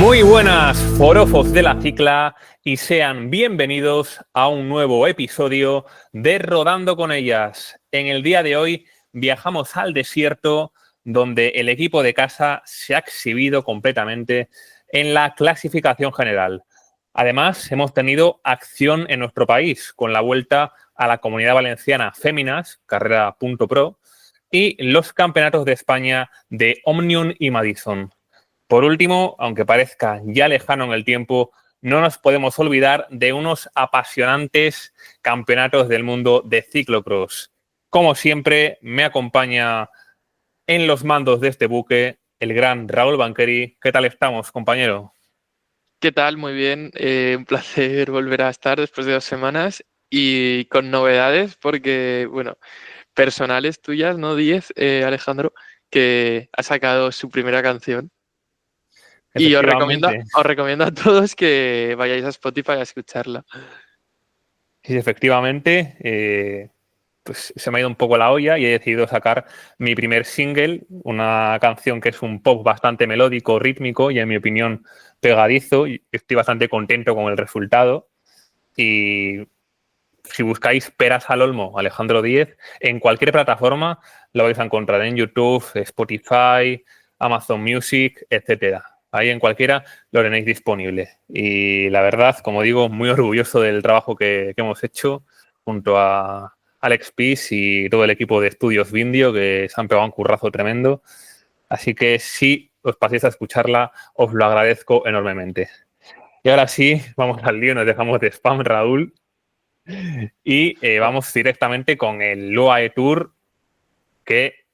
Muy buenas, forofos de la cicla, y sean bienvenidos a un nuevo episodio de Rodando con ellas. En el día de hoy viajamos al desierto, donde el equipo de casa se ha exhibido completamente en la clasificación general. Además, hemos tenido acción en nuestro país con la vuelta a la Comunidad Valenciana Féminas, carrera.pro, y los campeonatos de España de Omnium y Madison. Por último, aunque parezca ya lejano en el tiempo, no nos podemos olvidar de unos apasionantes campeonatos del mundo de ciclocross. Como siempre, me acompaña en los mandos de este buque el gran Raúl Banqueri. ¿Qué tal estamos, compañero? ¿Qué tal? Muy bien. Un placer volver a estar después de 2 semanas y con novedades porque, bueno, personales tuyas, ¿no? 10, Alejandro, que ha sacado su primera canción. Y os recomiendo, Efectivamente, os recomiendo a todos que vayáis a Spotify a escucharla. sí, efectivamente, pues se me ha ido un poco la olla y he decidido sacar mi primer single, una canción que es un pop bastante melódico, rítmico y en mi opinión pegadizo, y estoy bastante contento con el resultado. Y si buscáis Peras al Olmo, Alejandro Díez, en cualquier plataforma lo vais a encontrar, en YouTube, Spotify, Amazon Music, etcétera. Ahí en cualquiera lo tenéis disponible. Y la verdad, como digo, muy orgulloso del trabajo que hemos hecho junto a Alex Pease y todo el equipo de Estudios Vindio, que se han pegado un currazo tremendo. Así que si os paséis a escucharla, os lo agradezco enormemente. Y ahora sí, vamos al lío, nos dejamos de spam, Raúl. Y vamos directamente con el Loae Tour, que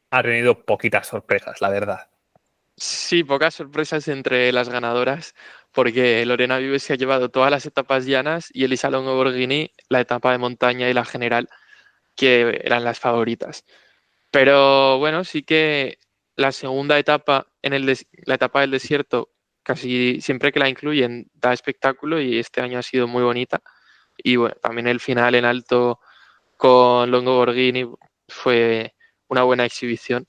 ha tenido poquitas sorpresas, la verdad. Sí, pocas sorpresas entre las ganadoras, porque Lorena Vives se ha llevado todas las etapas llanas y Elisa Longo Borghini la etapa de montaña y la general, que eran las favoritas. Pero bueno, sí que la segunda etapa, la etapa del desierto, casi siempre que la incluyen da espectáculo y este año ha sido muy bonita. Y bueno, también el final en alto con Longo Borghini fue una buena exhibición.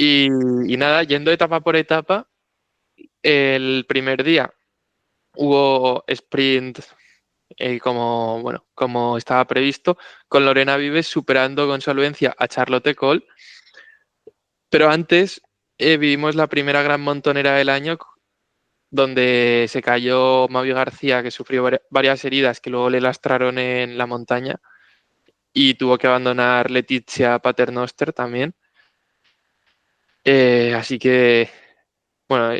Y, y nada, yendo etapa por etapa, el primer día hubo sprint bueno, como estaba previsto, con Lorena Vives superando con solvencia a Charlotte Cole. Pero antes vivimos la primera gran montonera del año, donde se cayó Mavi García, que sufrió varias heridas que luego le lastraron en la montaña, y tuvo que abandonar Letizia Paternoster también. Así que, bueno,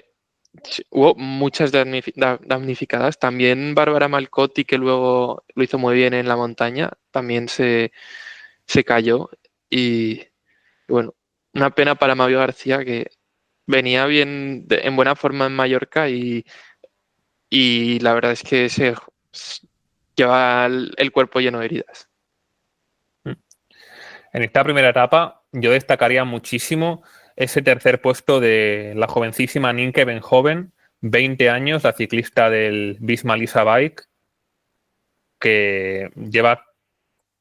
sí, hubo muchas damnificadas. También Bárbara Malcotti, que luego lo hizo muy bien en la montaña, también se cayó. Y bueno, una pena para Mavi García, que venía bien, en buena forma en Mallorca y la verdad es que lleva el cuerpo lleno de heridas. En esta primera etapa, yo destacaría muchísimo ese tercer puesto de la jovencísima Nienke Benhoven, 20 años, la ciclista del Visma Lisa Bike, que lleva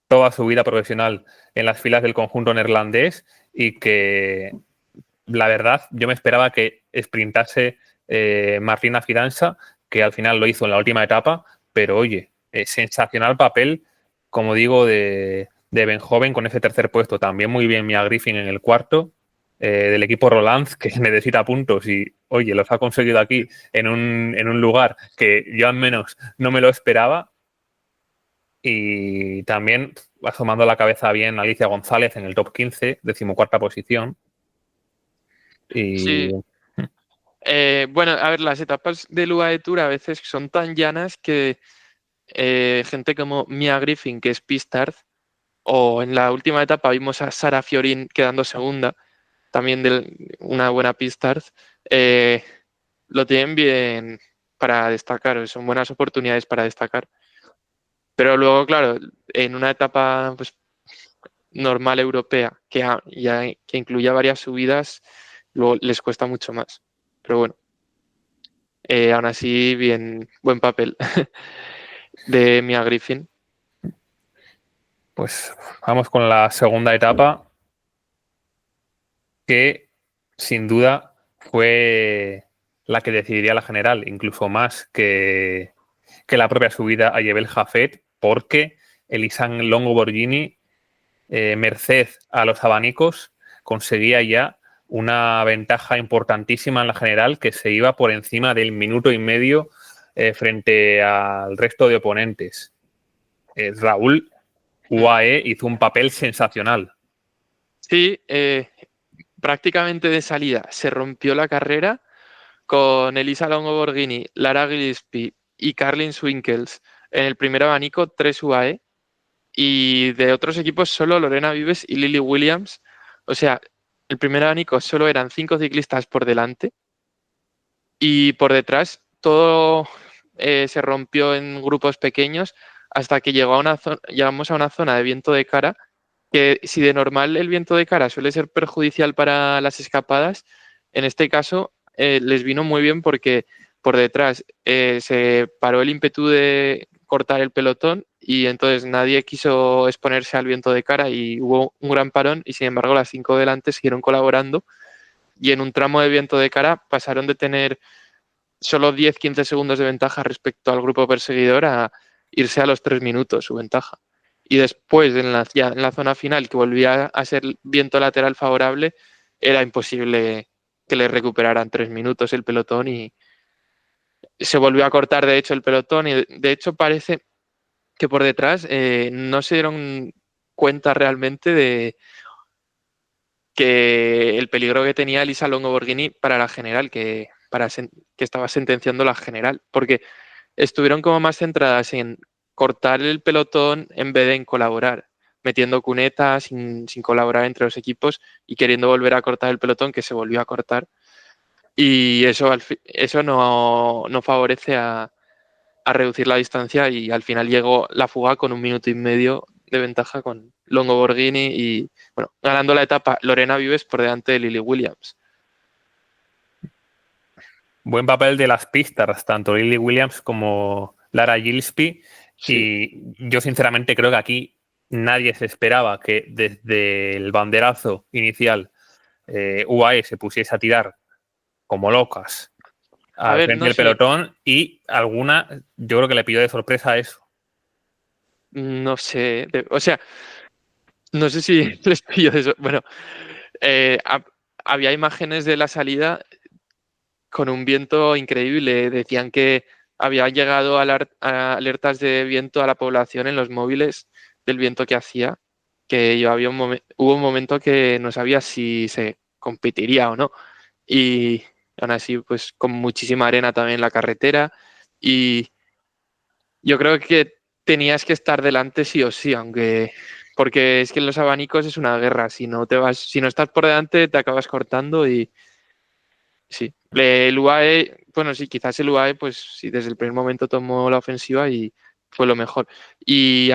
toda su vida profesional en las filas del conjunto neerlandés y que, la verdad, yo me esperaba que sprintase Martina Fidanza, que al final lo hizo en la última etapa, pero oye, sensacional papel, como digo, de Benhoven con ese tercer puesto. También muy bien Mia Griffin en el cuarto, del equipo Roland, que necesita puntos y, oye, los ha conseguido aquí en un lugar que yo al menos no me lo esperaba. Y también asomando la cabeza bien Alicia González en el top 15, 14ª posición. Y Sí, bueno, a ver, las etapas del UAE Tour a veces son tan llanas que gente como Mia Griffin, que es Pistard, o en la última etapa vimos a Sara Fiorin quedando segunda, también de una buena Pistard, eh, lo tienen bien para destacar, son buenas oportunidades para destacar. Pero luego, claro, en una etapa pues, normal europea que incluya varias subidas, luego les cuesta mucho más. Pero bueno, aún así, bien, buen papel de Mia Griffin. pues vamos con la segunda etapa, que sin duda fue la que decidiría la general, incluso más que la propia subida a Jebel Jafet, porque el Isan Longo Borghini, merced a los abanicos, conseguía ya una ventaja importantísima en la general, que se iba por encima del minuto y medio frente al resto de oponentes. Raúl, UAE hizo un papel sensacional. Sí, prácticamente de salida se rompió la carrera con Elisa Longo Borghini, Lara Gillespie y Carlin Swinkels en el primer abanico, 3 UAE, y de otros equipos solo Lorena Vives y Lily Williams. O sea, el primer abanico solo eran 5 ciclistas por delante y por detrás todo se rompió en grupos pequeños hasta que llegamos a una zona de viento de cara que, si de normal el viento de cara suele ser perjudicial para las escapadas, en este caso les vino muy bien porque por detrás se paró el ímpetu de cortar el pelotón y entonces nadie quiso exponerse al viento de cara y hubo un gran parón, y sin embargo las 5 delante siguieron colaborando, y en un tramo de viento de cara pasaron de tener solo 10-15 segundos de ventaja respecto al grupo perseguidor a irse a los 3 minutos su ventaja. Y después, ya en la zona final, que volvía a ser viento lateral favorable, era imposible que le recuperaran 3 minutos el pelotón, y se volvió a cortar de hecho el pelotón, y de hecho parece que por detrás no se dieron cuenta realmente de que el peligro que tenía Elisa Longo Borghini para la general, que estaba sentenciando la general, porque estuvieron como más centradas en cortar el pelotón en vez de en colaborar, metiendo cunetas sin colaborar entre los equipos y queriendo volver a cortar el pelotón, que se volvió a cortar. Y eso no favorece a reducir la distancia, y al final llegó la fuga con 1 minuto y medio de ventaja con Longo Borghini y, bueno, ganando la etapa Lorena Vives por delante de Lily Williams. Buen papel de las pistas, tanto Lily Williams como Lara Gillespie. Sí. Y yo sinceramente creo que aquí nadie se esperaba que desde el banderazo inicial UAE se pusiese a tirar como locas A al ver, frente no del sé, pelotón, y alguna, yo creo que le pilló de sorpresa eso. no sé, o sea, no sé si les pillo de eso. Bueno, eh, ha- había imágenes de la salida con un viento increíble. Decían que había llegado a alertas de viento a la población en los móviles del viento que hacía, que hubo un momento que no sabía si se competiría o no. Y aún así, pues con muchísima arena también en la carretera. Y yo creo que tenías que estar delante sí o sí, aunque porque es que en los abanicos es una guerra. Si no estás por delante, te acabas cortando. Y sí, el UAE, bueno, sí, quizás el UAE, pues sí, desde el primer momento tomó la ofensiva y fue lo mejor. Y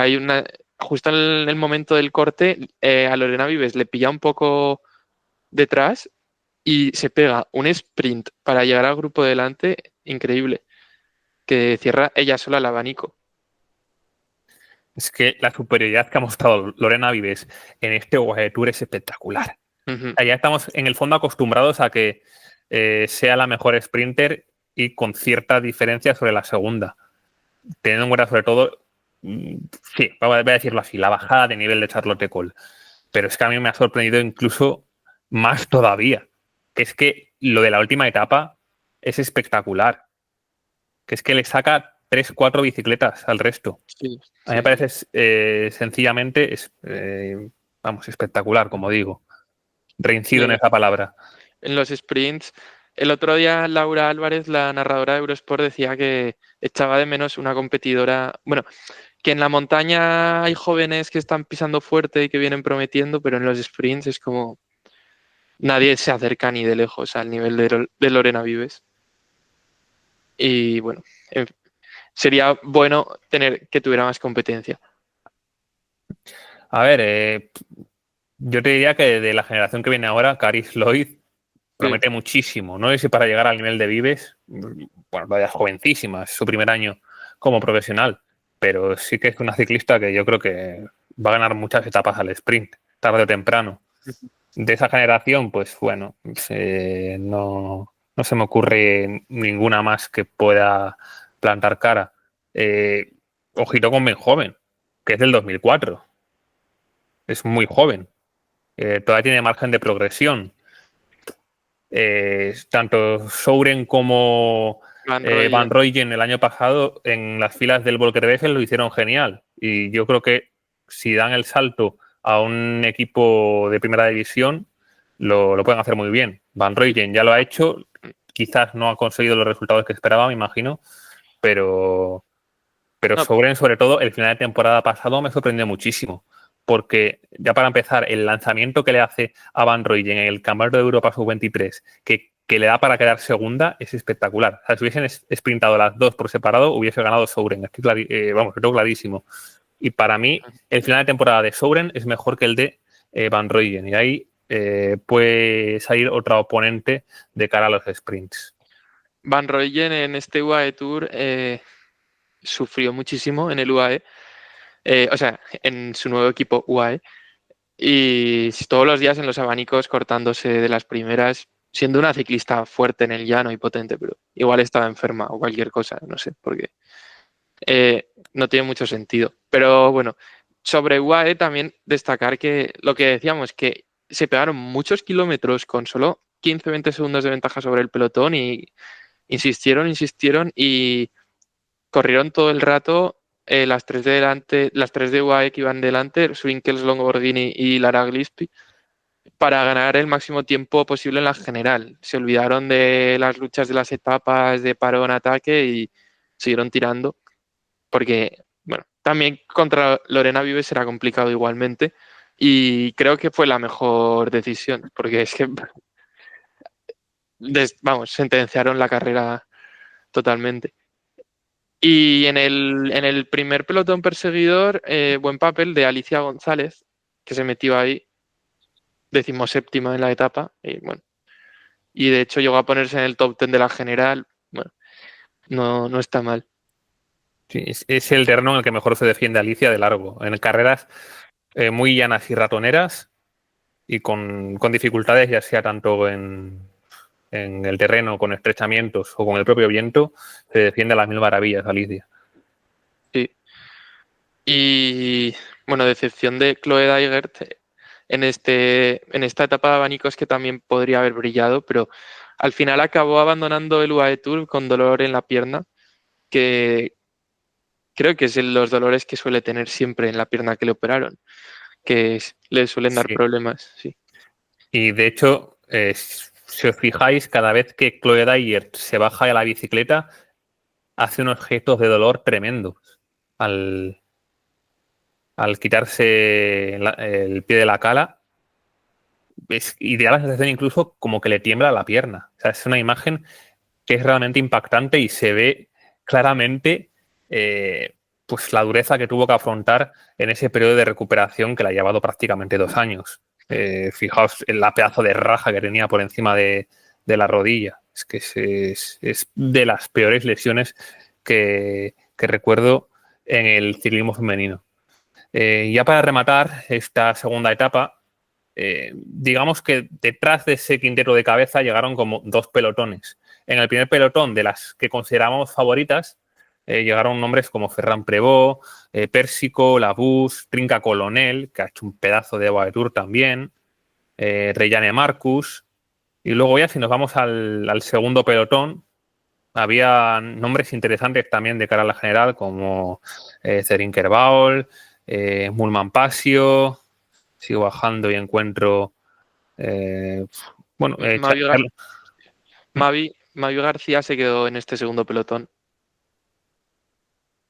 justo en el momento del corte, a Lorena Vives le pilla un poco detrás y se pega un sprint para llegar al grupo delante increíble, que cierra ella sola el abanico. Es que la superioridad que ha mostrado Lorena Vives en este UAE Tour es espectacular. Ujú. Ya estamos en el fondo acostumbrados a que sea la mejor sprinter y con cierta diferencia sobre la segunda. Teniendo en cuenta sobre todo, sí, voy a decirlo así, la bajada de nivel de Charlotte Cole. Pero es que a mí me ha sorprendido incluso más todavía. Que es que lo de la última etapa es espectacular. Que es que le saca 3-4 bicicletas al resto. Sí, A mí me sí, sí. parece sencillamente, vamos, espectacular, como digo. Reincido en Sí. esa palabra. En los sprints, el otro día Laura Álvarez, la narradora de Eurosport, decía que echaba de menos una competidora. Bueno, que en la montaña hay jóvenes que están pisando fuerte y que vienen prometiendo, pero en los sprints es como nadie se acerca ni de lejos al nivel de Lorena Vives. Y bueno, sería bueno tener que tuviera más competencia. A ver, yo te diría que de la generación que viene ahora, Caris Lloyd Sí, promete muchísimo. No sé si para llegar al nivel de Vives, bueno, todavía es jovencísima, es su primer año como profesional, pero sí que es una ciclista que yo creo que va a ganar muchas etapas al sprint, tarde o temprano. De esa generación, pues bueno, no. No se me ocurre ninguna más que pueda plantar cara. Ojito con Ben Joven, que es del 2004. Es muy joven. Todavía tiene margen de progresión. Tanto Souren como Van Van Rooyen. Rooyen el año pasado en las filas del Volker Wessel lo hicieron genial. Y yo creo que si dan el salto a un equipo de primera división, lo pueden hacer muy bien. Van Rooyen ya lo ha hecho, quizás no ha conseguido los resultados que esperaba, me imagino, pero, pero No, Souren, sobre todo, el final de temporada pasado me sorprendió muchísimo. Porque ya para empezar, el lanzamiento que le hace a Van Rooyen en el Campeonato de Europa Sub-23, que le da para quedar segunda, es espectacular. O sea, si hubiesen sprintado las dos por separado, hubiese ganado Souren. Vamos, lo tengo clarísimo. Y para mí, el final de temporada de Souren es mejor que el de Van Rooyen. Y ahí puede salir otra oponente de cara a los sprints. Van Rooyen en este UAE Tour sufrió muchísimo en el UAE, o sea, en su nuevo equipo UAE, y todos los días en los abanicos cortándose de las primeras, siendo una ciclista fuerte en el llano y potente, pero igual estaba enferma o cualquier cosa, no sé, porque no tiene mucho sentido. Pero bueno, sobre UAE también destacar que lo que decíamos, que se pegaron muchos kilómetros con solo 15-20 segundos de ventaja sobre el pelotón y insistieron y corrieron todo el rato las tres de delante, las tres de UAE que iban delante, Swinkels, Longoborghini y Lara Glispi, para ganar el máximo tiempo posible en la general. Se olvidaron de las luchas de las etapas de parón-ataque y siguieron tirando, porque, bueno, también contra Lorena Vives será complicado igualmente, y creo que fue la mejor decisión, porque es que, vamos, sentenciaron la carrera totalmente. Y en el primer pelotón perseguidor, buen papel de Alicia González, que se metió ahí, 17ª en la etapa, y bueno, y de hecho llegó a ponerse en el top 10 de la general. Bueno, no está mal. Sí, es el terreno en el que mejor se defiende Alicia de largo. En carreras muy llanas y ratoneras y con dificultades, ya sea tanto en el terreno, con estrechamientos o con el propio viento, se defiende a las mil maravillas Alicia. Sí. Y bueno, decepción de Chloe Dygert en esta etapa de abanicos, que también podría haber brillado, pero al final acabó abandonando el UAE Tour con dolor en la pierna, que creo que es los dolores que suele tener siempre en la pierna que le operaron, que le suelen dar Sí. problemas, sí. Y de hecho, si os fijáis, cada vez que Chloe Dyer se baja de la bicicleta, hace unos gestos de dolor tremendos al, al quitarse el pie de la cala. Y da la sensación incluso como que le tiembla la pierna. O sea, es una imagen que es realmente impactante y se ve claramente pues la dureza que tuvo que afrontar en ese periodo de recuperación que le ha llevado prácticamente 2 años. Fijaos en la pedazo de raja que tenía por encima de la rodilla. Es que es de las peores lesiones que recuerdo en el ciclismo femenino. Ya para rematar esta segunda etapa, digamos que detrás de ese quintero de cabeza llegaron como dos pelotones. En el primer pelotón, de las que consideramos favoritas, llegaron nombres como Ferran Prevot, Pérsico, Labús, Trinca Colonel, que ha hecho un pedazo de World Tour también, Reyane Marcus. Y luego ya si nos vamos al segundo pelotón, había nombres interesantes también de cara a la general, como Zerin Kerbaol, Mulman Pasio. Sigo bajando y encuentro eh, bueno, Mavi, Mavi García se quedó en este segundo pelotón.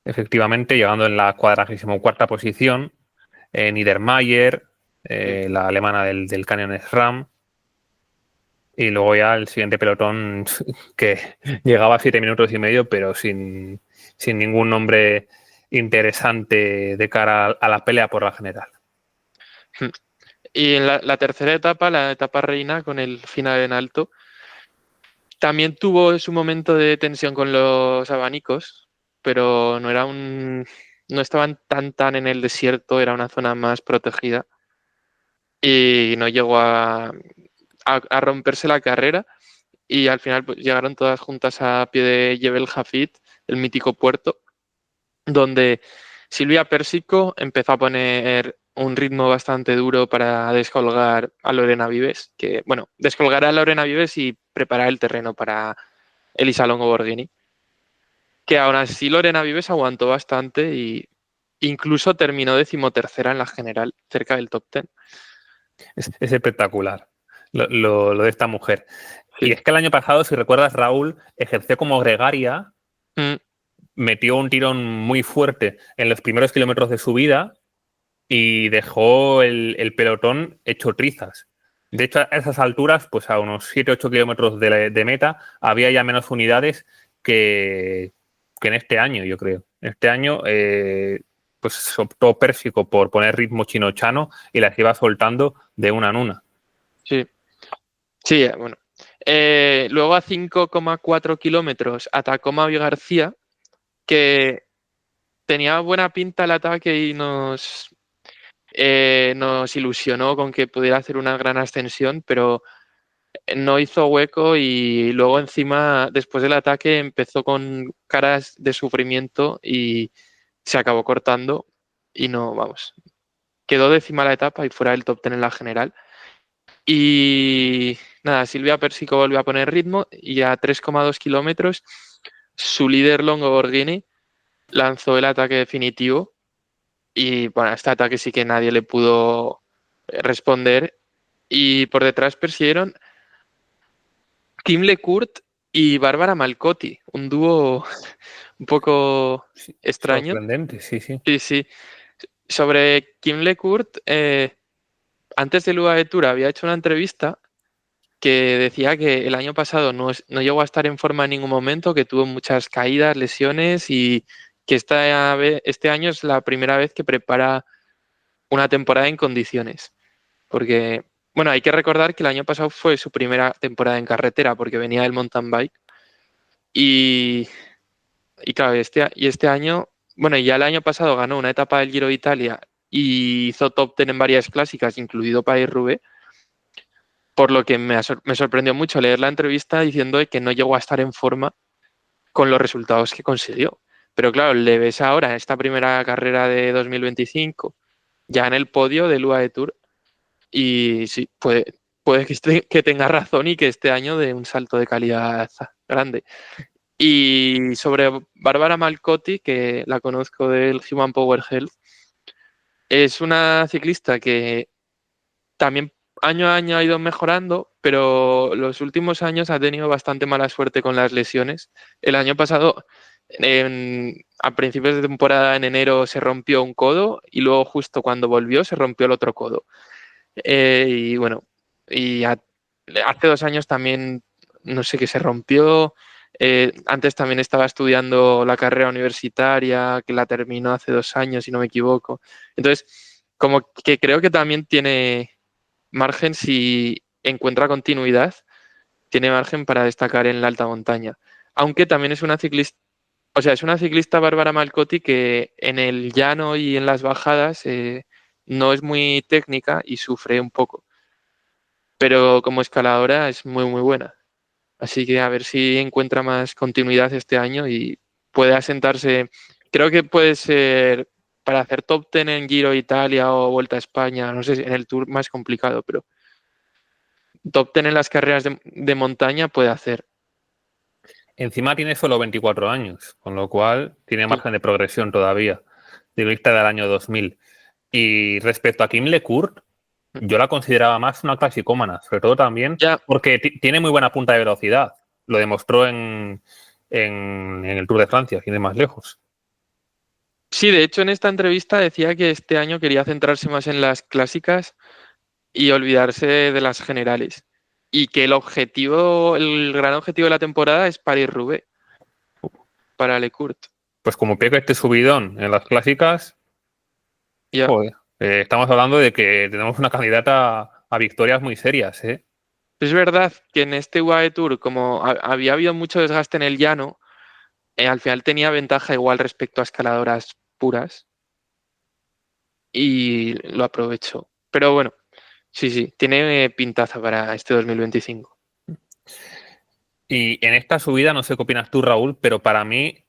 efectivamente, llegando en la 44ª posición, Niedermayer, la alemana del Canyon SRAM, y luego ya el siguiente pelotón que llegaba a 7 minutos y medio, pero sin ningún nombre interesante de cara a la pelea por la general. Y en la tercera etapa, la etapa reina, con el final en alto, también tuvo su momento de tensión con los abanicos, pero no estaban tan en el desierto, era una zona más protegida y no llegó a romperse la carrera. y al final pues, llegaron todas juntas a pie de Jebel Jafit, el mítico puerto, donde Silvia Pérsico empezó a poner un ritmo bastante duro para descolgar a Lorena Vives, que, bueno, descolgar a Lorena Vives y preparar el terreno para Elisa Longo Borghini, que aún así Lorena Vives aguantó bastante y incluso terminó decimotercera en la general, cerca del top 10. Es espectacular lo de esta mujer. Y Sí. es que el año pasado, si recuerdas, Raúl ejerció como gregaria, Mm, metió un tirón muy fuerte en los primeros kilómetros de su vida y dejó el pelotón hecho trizas. De hecho, a esas alturas, pues a unos 7-8 kilómetros de meta, había ya menos unidades que en este año, yo creo. Este año, pues optó Pérsico por poner ritmo chino-chano y las iba soltando de una en una. sí, sí, bueno. Luego a 5,4 kilómetros a Tacoma García, que tenía buena pinta el ataque y nos ilusionó con que pudiera hacer una gran ascensión, pero no hizo hueco y luego encima, después del ataque, empezó con caras de sufrimiento y se acabó cortando y no, vamos, quedó décima la etapa y fuera del top 10 en la general. Y nada, Silvia Pérsico volvió a poner ritmo y a 3,2 kilómetros su líder Longo Borghini lanzó el ataque definitivo y bueno, este ataque sí que nadie le pudo responder y por detrás persiguieron Kim LeCourt y Bárbara Malcotti, un dúo un poco Sí, extraño. sorprendente, sí, sí. Sí, sí. Sobre Kim LeCourt, antes del UAE Tour había hecho una entrevista que decía que el año pasado no llegó a estar en forma en ningún momento, que tuvo muchas caídas, lesiones y que este año es la primera vez que prepara una temporada en condiciones. Porque, bueno, hay que recordar que el año pasado fue su primera temporada en carretera porque venía del mountain bike y, y claro, este año, bueno, ya el año pasado ganó una etapa del Giro de Italia y hizo top 10 en varias clásicas, incluido Paris-Roubaix, por lo que me sorprendió mucho leer la entrevista diciendo que no llegó a estar en forma con los resultados que consiguió. Pero claro, le ves ahora en esta primera carrera de 2025, ya en el podio del UAE Tour, y sí, puede que tenga razón y que este año de un salto de calidad grande. Y sobre Bárbara Malcotti, que la conozco del Human Power Health, es una ciclista que también año a año ha ido mejorando, pero los últimos años ha tenido bastante mala suerte con las lesiones. El año pasado, a principios de temporada, en enero, se rompió un codo y luego justo cuando volvió se rompió el otro codo. Y bueno, hace 2 años también, no sé qué se rompió. Antes también estaba estudiando la carrera universitaria, que la terminó hace 2 años, si no me equivoco. Entonces, como que creo que también tiene margen si encuentra continuidad, tiene margen para destacar en la alta montaña. Aunque también es una ciclista, o sea, es una ciclista Bárbara Malcotti que en el llano y en las bajadas no es muy técnica y sufre un poco. Pero como escaladora es muy, muy buena. Así que a ver si encuentra más continuidad este año y puede asentarse. Creo que puede ser para hacer top 10 en Giro Italia o Vuelta a España, no sé, en el Tour más complicado, pero top 10 en las carreras de montaña puede hacer. Encima tiene solo 24 años, con lo cual tiene Sí. margen de progresión todavía, de vista del año 2000. Y respecto a Kim LeCourt, yo la consideraba más una clasicómana, sobre todo también Ya, porque tiene muy buena punta de velocidad. Lo demostró en el Tour de Francia, sin ir más lejos. sí, de hecho en esta entrevista decía que este año quería centrarse más en las clásicas y olvidarse de las generales. Y que el gran objetivo de la temporada es París-Roubaix para LeCourt. Pues como pega este subidón en las clásicas, Ya. joder, estamos hablando de que tenemos una candidata a victorias muy serias, ¿eh? Es verdad que en este UAE Tour, como había habido mucho desgaste en el llano, al final tenía ventaja igual respecto a escaladoras puras y lo aprovechó. Pero bueno, sí, sí, tiene pintaza para este 2025. Y en esta subida, no sé qué opinas tú, Raúl, pero para mí,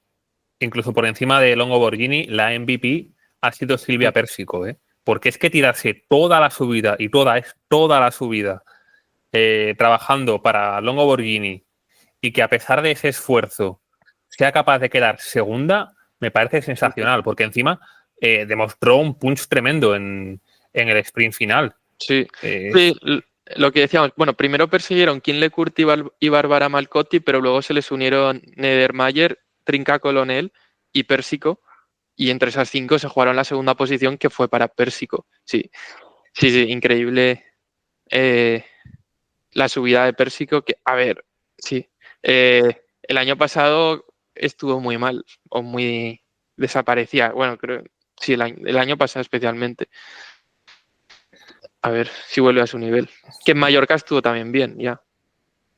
incluso por encima de Longo Borghini, la MVP ha sido Mm. Silvia Pérsico, ¿eh? Porque es que tirarse toda la subida, y toda la subida, trabajando para Longo Borghini, y que a pesar de ese esfuerzo sea capaz de quedar segunda, me parece sensacional, porque encima demostró un punch tremendo en el sprint final. Sí, sí, Es- lo que decíamos, bueno, primero persiguieron Kinle Kurt y Bárbara Malcotti, pero luego se les unieron Nedermayer, Trinca Colonel y Pérsico, y entre esas 5 se jugaron la segunda posición, que fue para Pérsico. Sí, sí, sí, increíble eh, la subida de Pérsico, que, a ver, sí, el año pasado estuvo muy mal, o muy desaparecía, bueno, creo, sí, el año pasado especialmente. A ver si vuelve a su nivel. Que en Mallorca estuvo también bien, ya.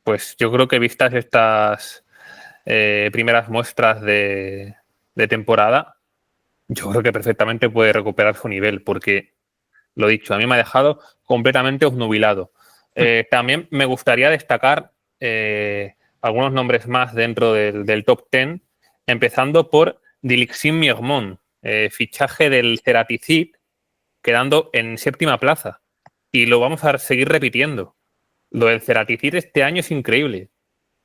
pues yo creo que vistas estas primeras muestras de temporada, yo creo que perfectamente puede recuperar su nivel, porque, lo dicho, a mí me ha dejado completamente obnubilado. También me gustaría destacar algunos nombres más dentro del top 10, empezando por Dilixin Miermont, fichaje del Ceratizid, quedando en séptima plaza. Y lo vamos a seguir repitiendo. Lo del Ceratizid este año es increíble.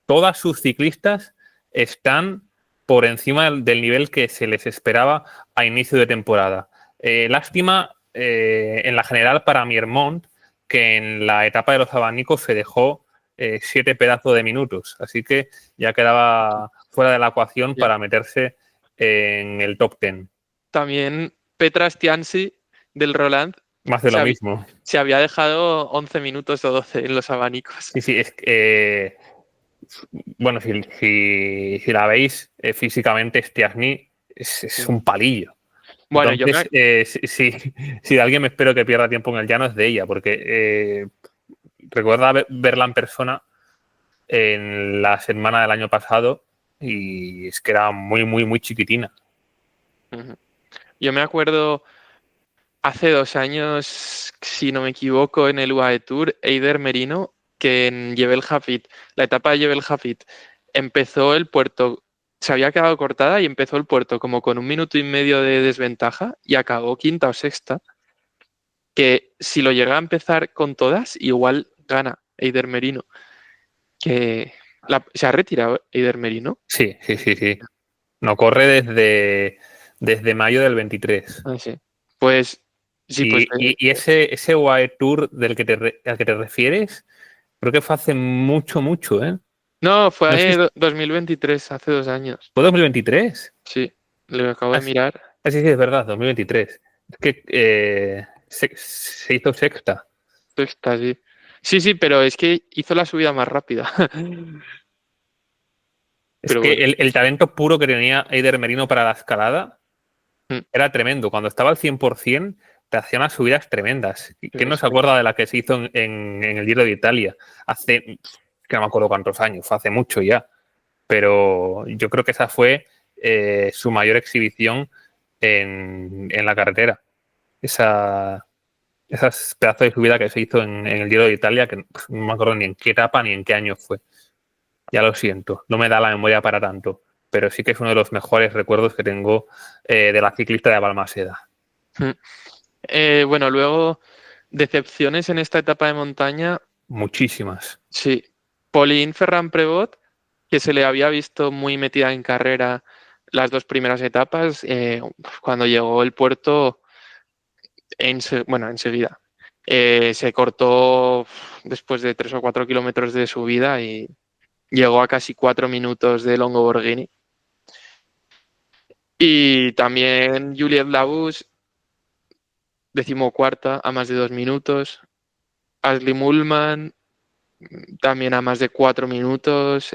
Todas sus ciclistas están por encima del nivel que se les esperaba a inicio de temporada. Lástima en la general para Miermont, que en la etapa de los abanicos se dejó 7 pedazos de minutos, así que ya quedaba fuera de la ecuación Ya. para meterse en el top 10. También Petra Stianci del Roland Más de se, lo había mismo. se había dejado 11 minutos o 12 en los abanicos. Sí, sí, bueno, si la veis físicamente, Stiassny es Sí. un palillo. Bueno, Entonces, si de alguien me espero que pierda tiempo en el llano es de ella, porque recuerda verla en persona en la semana del año pasado y es que era muy, muy, muy chiquitina. Ujú. Yo me acuerdo hace 2 años, si no me equivoco, en el UAE Tour, Eider Merino, que en Jebel Hafid, la etapa de Jebel Hafid, empezó el puerto, se había quedado cortada y empezó el puerto como con 1 minuto y medio de desventaja y acabó quinta o sexta, que si lo llega a empezar con todas, igual gana Eider Merino, que se ha retirado Eider Merino. Sí, sí, sí, sí. No corre desde mayo del 23. Ah, sí. Pues sí, pues Y ese UAE Tour al que te refieres, creo que fue hace mucho, mucho, ¿eh? no, No sé fue si 2023, hace 2 años. fue 2023. Sí, lo acabo de Ah, sí, mirar. sí, sí, es verdad, 2023. Es que se hizo sexta. Sexta, sí. Sí, sí, pero es que hizo la subida más rápida. Es Pero que bueno. el talento puro que tenía Eider Merino para la escalada Mm, era tremendo. Cuando estaba al 100%, te hacía unas subidas tremendas. ¿Quién no se sí. acuerda de la que se hizo en el Giro de Italia? Hace, que no me acuerdo cuántos años, fue hace mucho ya. Pero yo creo que esa fue su mayor exhibición en la carretera. Esas pedazos de subida que se hizo en el Giro de Italia, que no me acuerdo ni en qué etapa ni en qué año fue. Ya lo siento, no me da la memoria para tanto, pero sí que es uno de los mejores recuerdos que tengo de la ciclista de Balmaseda. Mm. Bueno, luego, decepciones en esta etapa de montaña. Muchísimas. Sí. Pauline Ferrand-Prévot, que se le había visto muy metida en carrera las 2 primeras etapas, cuando llegó el puerto, bueno, enseguida. Se cortó después de 3 o 4 kilómetros de subida y llegó a casi 4 minutos de Longo Borghini. Y también Juliette Labus, 14ª a más de 2 minutos. Ashley Mullman, también a más de 4 minutos.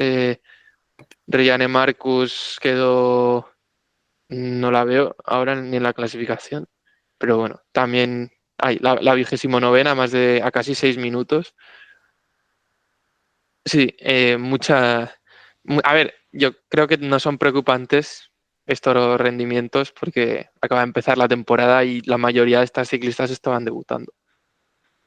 Rayane Marcus quedó, no la veo ahora ni en la clasificación, pero bueno, también hay la 29ª a casi 6 minutos. Sí, a ver, yo creo que no son preocupantes estos rendimientos porque acaba de empezar la temporada y la mayoría de estas ciclistas estaban debutando.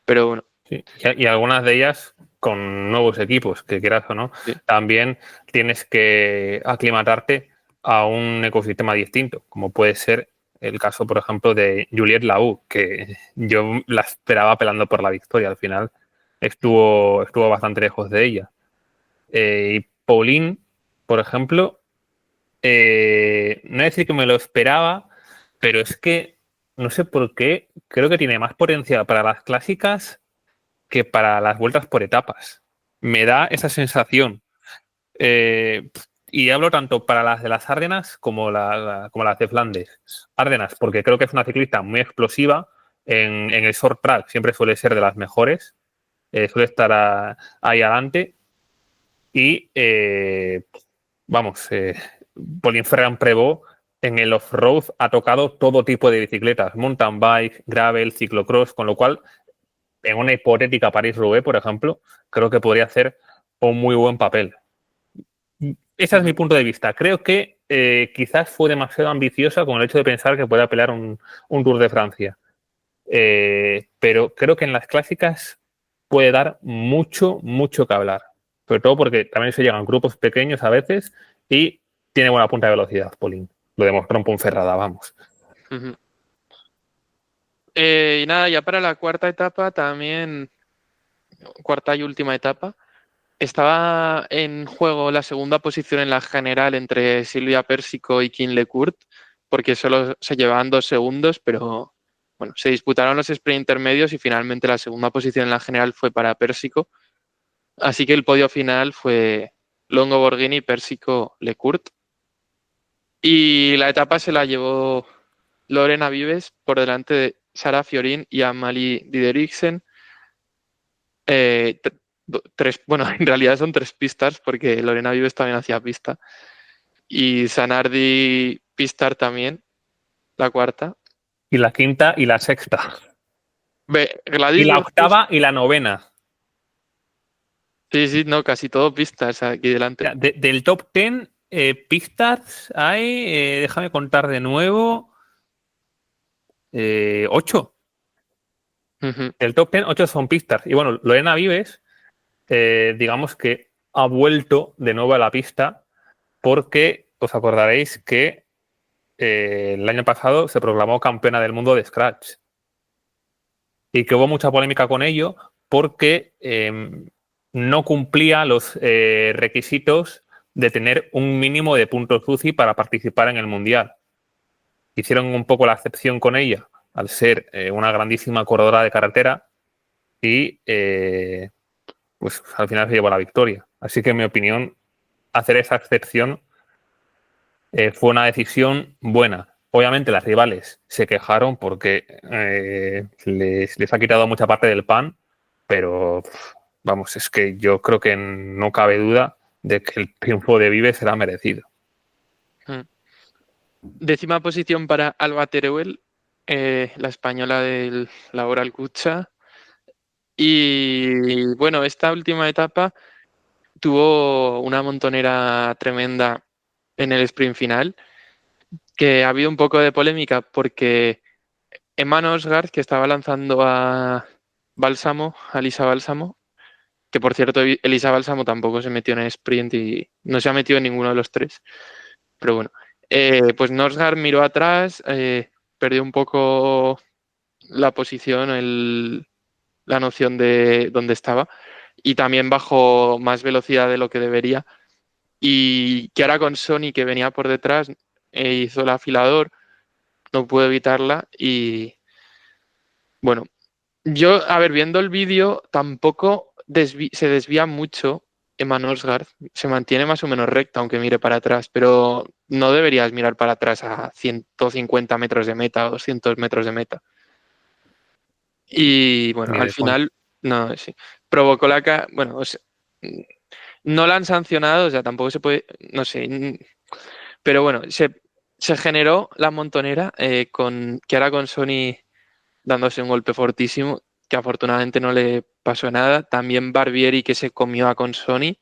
Pero bueno, Sí. Y algunas de ellas con nuevos equipos, que quieras o no, Sí. también tienes que aclimatarte a un ecosistema distinto, como puede ser el caso, por ejemplo, de Juliette Laú, que yo la esperaba pelando por la victoria. Al final estuvo bastante lejos de ella. Y Pauline, por ejemplo, no decir que me lo esperaba, pero es que no sé por qué, creo que tiene más potencial para las clásicas que para las vueltas por etapas. Me da esa sensación. Eh, y hablo tanto para las de las Ardenas como, como las de Flandes. Ardenas, porque creo que es una ciclista muy explosiva. En el short track siempre suele ser de las mejores. Suele estar ahí adelante. Y vamos, Pauline Ferrand-Prévot en el off-road ha tocado todo tipo de bicicletas, mountain bike, gravel, ciclocross, con lo cual en una hipotética París-Roubaix, por ejemplo, creo que podría hacer un muy buen papel. Ese es mi punto de vista. Creo que quizás fue demasiado ambiciosa con el hecho de pensar que pueda pelear un Tour de Francia. Pero creo que en las clásicas puede dar mucho, mucho que hablar. Sobre todo porque también se llegan grupos pequeños a veces y tiene buena punta de velocidad, Paulín. Lo demostró en Ponferrada, vamos. Uh-huh. Y nada, ya para la cuarta etapa también, cuarta y última etapa, estaba en juego la segunda posición en la general entre Silvia Pérsico y Kim Lecourt, porque solo se llevaban 2 segundos, pero bueno, se disputaron los sprint intermedios y finalmente la segunda posición en la general fue para Pérsico. Así que el podio final fue Longo Borghini, Pérsico, Lecourt. Y la etapa se la llevó Lorena Vives por delante de Sara Fiorin y Amalie Dideriksen. Bueno, en realidad son 3 pistas porque Lorena Vives también hacía pista. Y Sanardi Pistar también, la cuarta. Y la quinta y la sexta. Y Gladys la Berzus, octava y la novena. sí, sí, no, casi todo pistas aquí delante. Del top 10 pistas hay, déjame contar de nuevo, 8. Ujú. Del top 10, 8 son pistas. Y bueno, Lorena Vives, digamos que ha vuelto de nuevo a la pista porque os acordaréis que el año pasado se proclamó campeona del mundo de Scratch y que hubo mucha polémica con ello porque no cumplía los requisitos de tener un mínimo de puntos UCI para participar en el Mundial. Hicieron un poco la excepción con ella al ser una grandísima corredora de carretera y pues al final se llevó la victoria. Así que en mi opinión, hacer esa excepción fue una decisión buena. Obviamente las rivales se quejaron porque les ha quitado mucha parte del pan, pero vamos, es que yo creo que no cabe duda de que el triunfo de Vives será merecido. Mm. 10ª posición para Alba Teruel, la española del Laboral Cucha. Y bueno, esta última etapa tuvo una montonera tremenda en el sprint final, que ha habido un poco de polémica porque Emma Osgard, que estaba lanzando a Bálsamo, a Elisa Bálsamo, que por cierto Elisa Bálsamo tampoco se metió en el sprint y no se ha metido en ninguno de los 3, pero bueno, pues Norsgaard miró atrás, perdió un poco la posición, la noción de dónde estaba y también bajó más velocidad de lo que debería. Y que ahora con Sony, que venía por detrás, hizo el afilador, no pudo evitarla y bueno, yo, a ver, viendo el vídeo, tampoco se desvía mucho Emma Norsgaard, se mantiene más o menos recta aunque mire para atrás, pero no deberías mirar para atrás a 150 metros de meta o 200 metros de meta. Y bueno, Ni al de coña. final, no, sí, provocó bueno, o sea, no la han sancionado, o sea, tampoco se puede, no sé, pero bueno, se generó la montonera con Chiara Consoni dándose un golpe fortísimo, que afortunadamente no le pasó nada. También Barbieri que se comió a Consoni,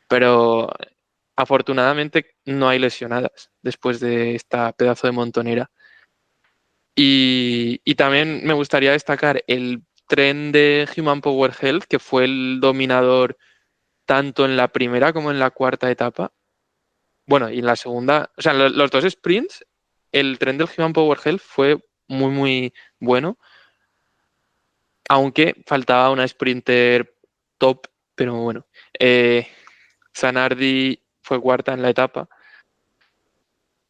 pero afortunadamente no hay lesionadas después de esta pedazo de montonera. Y también me gustaría destacar el tren de Human Power Health, que fue el dominador tanto en la primera como en la cuarta etapa. Bueno, y en la segunda, o sea, los dos sprints, el tren del Human Power Health fue muy, muy bueno, aunque faltaba una sprinter top, pero bueno. Zanardi fue cuarta en la etapa.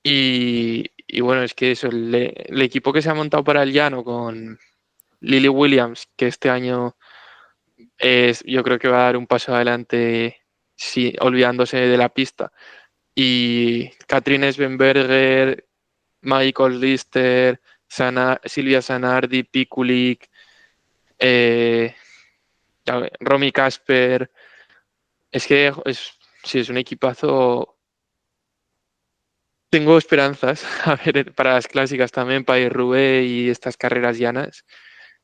Y bueno, es que eso, el equipo que se ha montado para el llano con Lily Williams, que este año yo creo que va a dar un paso adelante, sí, olvidándose de la pista. Y Katrin Svenberger, Michael Lister, Silvia Zanardi, Pikulik, eh, Romy Kasper. Es que sí, es un equipazo. Tengo esperanzas, a ver, para las clásicas también, para Roubaix y estas carreras llanas.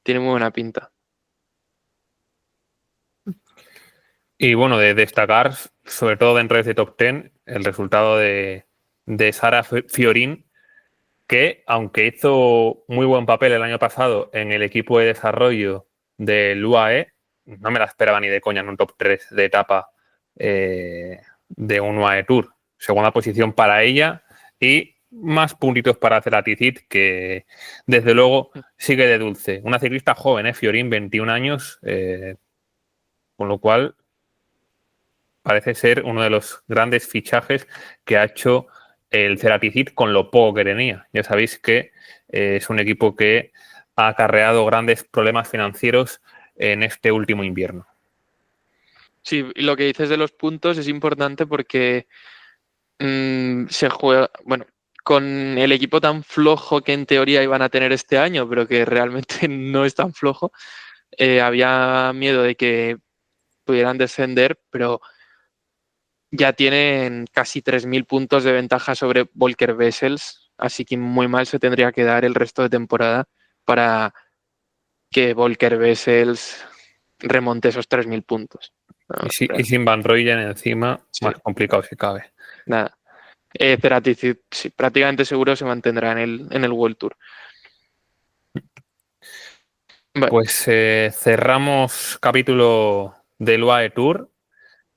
Tiene muy buena pinta. Y bueno, de destacar, sobre todo dentro de ese top 10, el resultado de Sara Fiorin, que aunque hizo muy buen papel el año pasado en el equipo de desarrollo del UAE, no me la esperaba ni de coña en un top 3 de etapa de un UAE Tour. Segunda posición para ella y más puntitos para Ceraticid, que desde luego sigue de dulce. Una ciclista joven, Fiorin, 21 años, con lo cual parece ser uno de los grandes fichajes que ha hecho el Ceraticid con lo poco que tenía. Ya sabéis que es un equipo que ha acarreado grandes problemas financieros en este último invierno. Sí, y lo que dices de los puntos es importante porque se juega, bueno, con el equipo tan flojo que en teoría iban a tener este año, pero que realmente no es tan flojo, había miedo de que pudieran descender, pero ya tienen casi 3.000 puntos de ventaja sobre Volker Wessels, así que muy mal se tendría que dar el resto de temporada para que Volker Wessels remonte esos 3.000 puntos. No, Y sin Van Rooyen encima, sí, más complicado si cabe. nada. Ceratici, sí, prácticamente seguro se mantendrá en el World Tour. Bueno, Pues cerramos capítulo del UAE Tour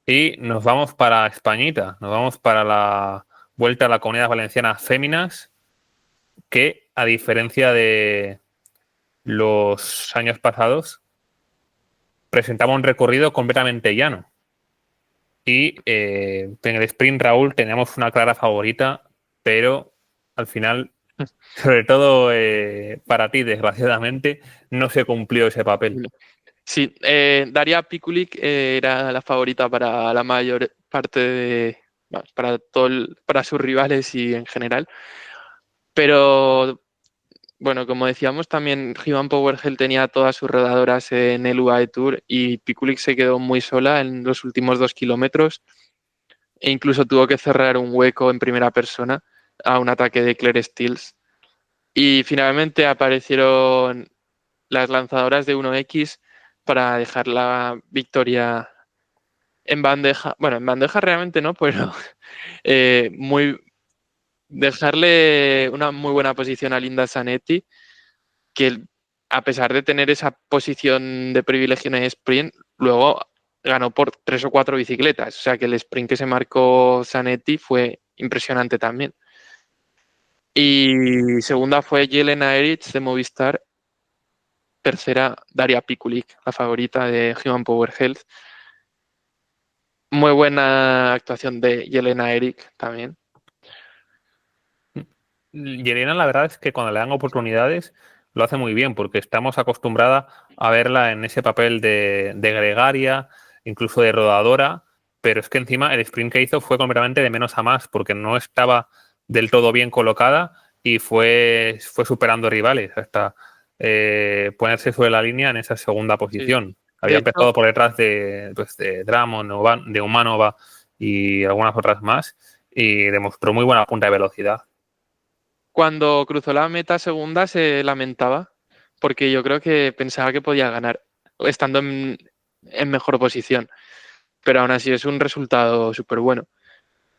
y nos vamos para Españita, nos vamos para la Vuelta a la Comunidad Valenciana Féminas, que a diferencia de los años pasados, presentaba un recorrido completamente llano. Y en el sprint, Raúl, teníamos una clara favorita, pero al final, sobre todo para ti, desgraciadamente, no se cumplió ese papel. sí, Daria Pikulik era la favorita para la mayor parte vamos, para para sus rivales y en general. Pero bueno, como decíamos, también Human Power Hell tenía todas sus rodadoras en el UAE Tour y Pikulik se quedó muy sola en los últimos 2 kilómetros e incluso tuvo que cerrar un hueco en primera persona a un ataque de Claire Stills. Y finalmente aparecieron las lanzadoras de 1X para dejar la victoria en bandeja. Bueno, en bandeja realmente no, pero muy dejarle una muy buena posición a Linda Zanetti, que a pesar de tener esa posición de privilegio en el sprint, luego ganó por 3 o 4 bicicletas. O sea que el sprint que se marcó Zanetti fue impresionante también. Y segunda fue Jelena Erich de Movistar. Tercera, Daria Pikulik, la favorita de Human Power Health. Muy buena actuación de Jelena Eric también. Yelena, la verdad es que cuando le dan oportunidades lo hace muy bien, porque estamos acostumbrados a verla en ese papel de gregaria, incluso de rodadora, pero es que encima el sprint que hizo fue completamente de menos a más, porque no estaba del todo bien colocada y fue superando rivales hasta ponerse sobre la línea en esa segunda Sí. posición. De Había hecho, empezado por detrás de Dramon, de Umanova y algunas otras más, y demostró muy buena punta de velocidad. cuando cruzó la meta segunda se lamentaba porque yo creo que pensaba que podía ganar estando en mejor posición, pero aún así es un resultado súper bueno.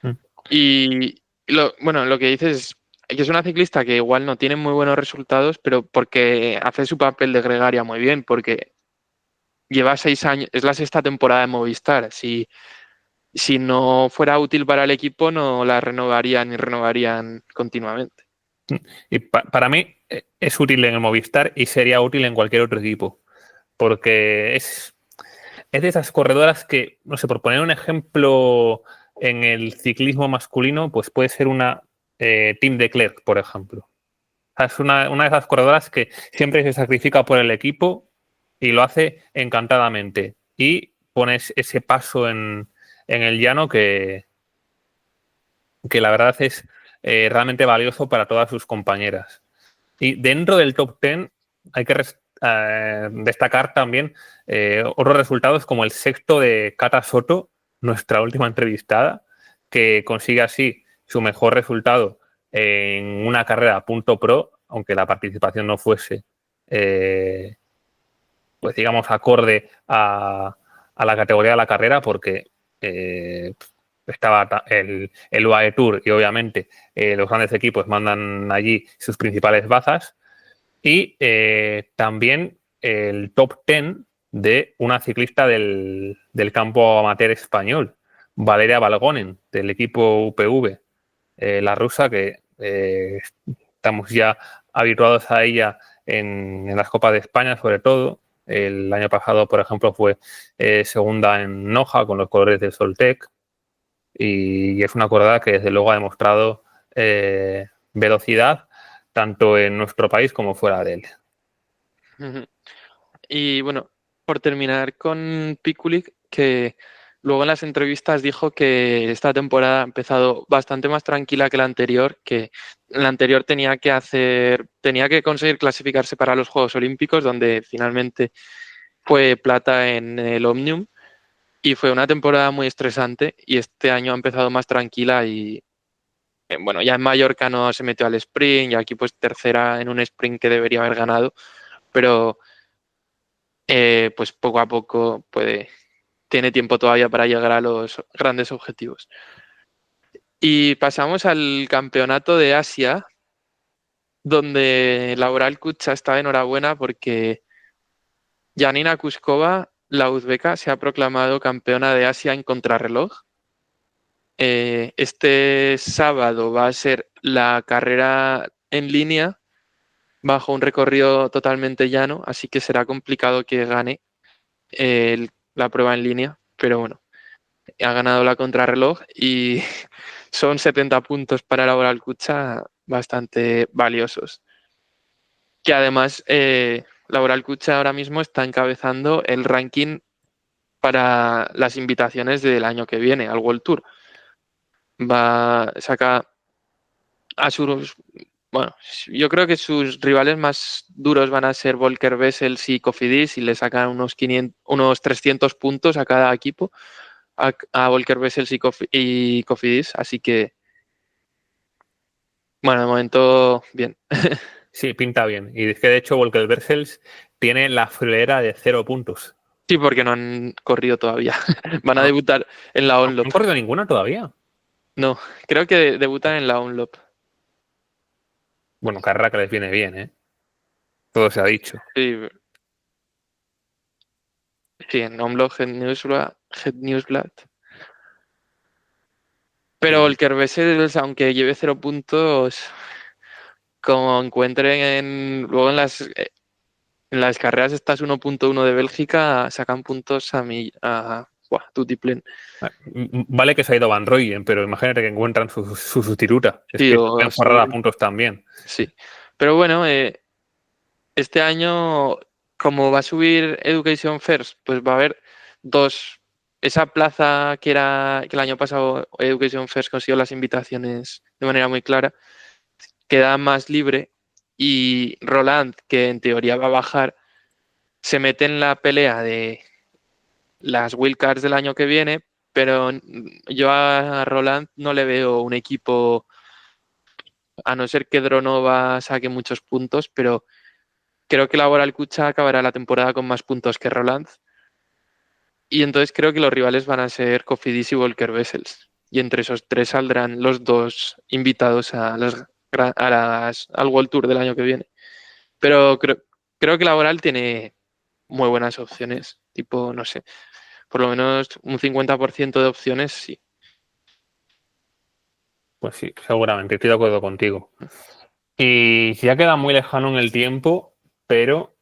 Mm. Y bueno, lo que dices, que es una ciclista que igual no tiene muy buenos resultados, pero porque hace su papel de gregaria muy bien, porque lleva 6 años, es la sexta temporada de Movistar. Si no fuera útil para el equipo, no la renovarían y renovarían continuamente. Y para mí es útil en el Movistar y sería útil en cualquier otro equipo, porque es de esas corredoras que, no sé, por poner un ejemplo en el ciclismo masculino, pues puede ser una Team de Klerk, por ejemplo. O sea, es una de esas corredoras que siempre se sacrifica por el equipo y lo hace encantadamente. Y pones ese paso en el llano que la verdad es realmente valioso para todas sus compañeras. Y dentro del top 10 hay que destacar también otros resultados como el sexto de Cata Soto, nuestra última entrevistada, que consigue así su mejor resultado en una carrera a punto pro, aunque la participación no fuese, pues digamos, acorde a la categoría de la carrera, porque estaba el UAE Tour y obviamente los grandes equipos mandan allí sus principales bazas. Y también el top 10 de una ciclista del campo amateur español, Valeria Balgonen, del equipo UPV, la rusa, que estamos ya habituados a ella en las Copas de España, sobre todo. El año pasado, por ejemplo, fue segunda en Noja con los colores del Soltec. Y es una corredora que desde luego ha demostrado velocidad tanto en nuestro país como fuera de él. Ujú. Y bueno, por terminar con Pikulik, que luego en las entrevistas dijo que esta temporada ha empezado bastante más tranquila que la anterior, que la anterior tenía que conseguir clasificarse para los Juegos Olímpicos, donde finalmente fue plata en el Omnium, y fue una temporada muy estresante, y este año ha empezado más tranquila y bueno, ya en Mallorca no se metió al sprint, y aquí pues tercera en un sprint que debería haber ganado, pero pues poco a poco tiene tiempo todavía para llegar a los grandes objetivos. Y pasamos al campeonato de Asia, donde Laura Kucha está enhorabuena porque Janina Kuskova, la uzbeka, se ha proclamado campeona de Asia en contrarreloj. Este sábado va a ser la carrera en línea bajo un recorrido totalmente llano, así que será complicado que gane la prueba en línea, pero bueno, ha ganado la contrarreloj y son 70 puntos para Laura Alcucha bastante valiosos. Que además Laura Alcucha ahora mismo está encabezando el ranking para las invitaciones del año que viene al World Tour. Saca a sus, bueno, yo creo que sus rivales más duros van a ser Volker Wessels y Cofidis y le sacan unos 300 puntos a cada equipo, a Volker Wessels y Cofidis, así que bueno, de momento bien. Sí, pinta bien. Y es que de hecho Volker Wessels tiene la friolera de 0 puntos. Sí, porque no han corrido todavía. Van a Ah, debutar en la ¿no han Onlop. corrido ninguna todavía? No, creo que debutan en la Onlop. Bueno, carrera que les viene bien, ¿eh? Todo se ha dicho. Sí, sí, en Onlop Het Nieuwsblad. Pero Y el Kerbesel, aunque lleve 0 puntos, como encuentren luego en las carreras estas 1.1 de Bélgica, sacan puntos buah, tutiplén. vale que se ha ido Van Rooyen, pero imagínate que encuentran su sustituta. Es Sí, que o pueden forrar a Asgreen. puntos también. Sí. Pero bueno, este año, como va a subir Education First, pues va a haber esa plaza que el año pasado Education First consiguió las invitaciones de manera muy clara, queda más libre y Roland, que en teoría va a bajar, se mete en la pelea de las wildcards del año que viene, pero yo a Roland no le veo un equipo, a no ser que Dronova saque muchos puntos, pero creo que Laboral Kucha acabará la temporada con más puntos que Roland. Y entonces creo que los rivales van a ser Cofidis y Volker Wessels. Y entre esos tres saldrán los dos invitados a al World Tour del año que viene. Pero creo que Laboral tiene muy buenas opciones, tipo, no sé, por lo menos un 50% de opciones, sí. Pues sí, seguramente, estoy de acuerdo contigo. Y ya queda muy lejano en el tiempo, pero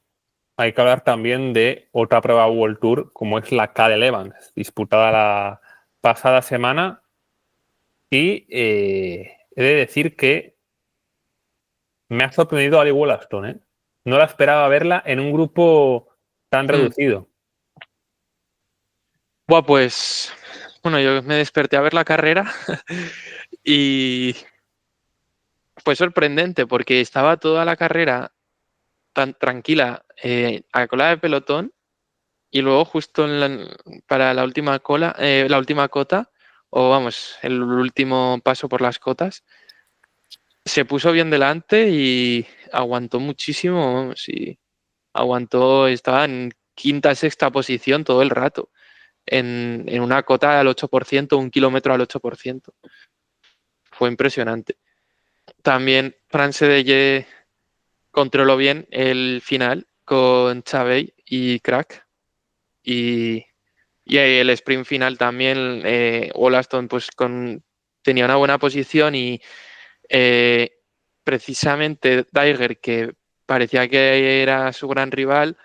hay que hablar también de otra prueba World Tour, como es la Cadel Evans, disputada la pasada semana. Y he de decir que me ha sorprendido Ali Wollaston, ¿eh? No la esperaba verla en un grupo tan Mm. reducido. Buah, pues, bueno, yo me desperté a ver la carrera y fue sorprendente porque estaba toda la carrera tan tranquila a cola de pelotón y luego justo para la última cola, la última cota, o vamos, el último paso por las cotas, se puso bien delante y aguantó muchísimo, vamos, y aguantó, estaba en quinta, sexta posición todo el rato, en una cota al 8%, un kilómetro al 8%. Fue impresionante. También Fran Sedelle controló bien el final con Chavey y Crack. Y, y el sprint final también, Wollaston pues tenía una buena posición y eh, precisamente Daiger, que parecía que era su gran rival,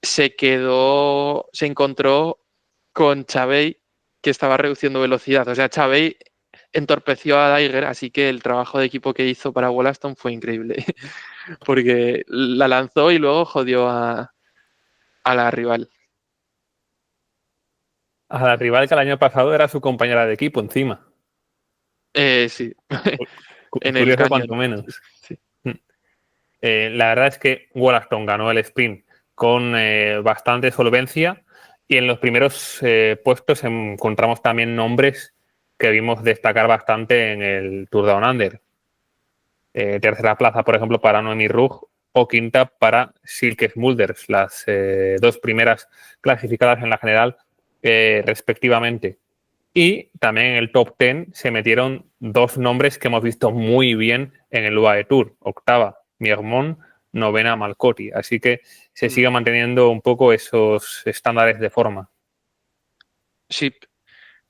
se encontró con Chavey, que estaba reduciendo velocidad. O sea, Chavey entorpeció a Daiger, así que el trabajo de equipo que hizo para Wollaston fue increíble, porque la lanzó y luego jodió a la rival. A la rival que el año pasado era su compañera de equipo encima. Sí, en el Curioso cañón. cuanto menos. Sí, sí. Mm. La verdad es que Wollaston ganó el sprint con bastante solvencia y en los primeros puestos encontramos también nombres que vimos destacar bastante en el Tour Down Under. Tercera plaza, por ejemplo, para Noemi Rugg o quinta para Silke Smulders, las dos primeras clasificadas en la general respectivamente. Y también en el top 10 se metieron dos nombres que hemos visto muy bien en el UAE Tour. Octava, Miermont, novena, Malcotti. Así que se Mm. sigue manteniendo un poco esos estándares de forma. Sí.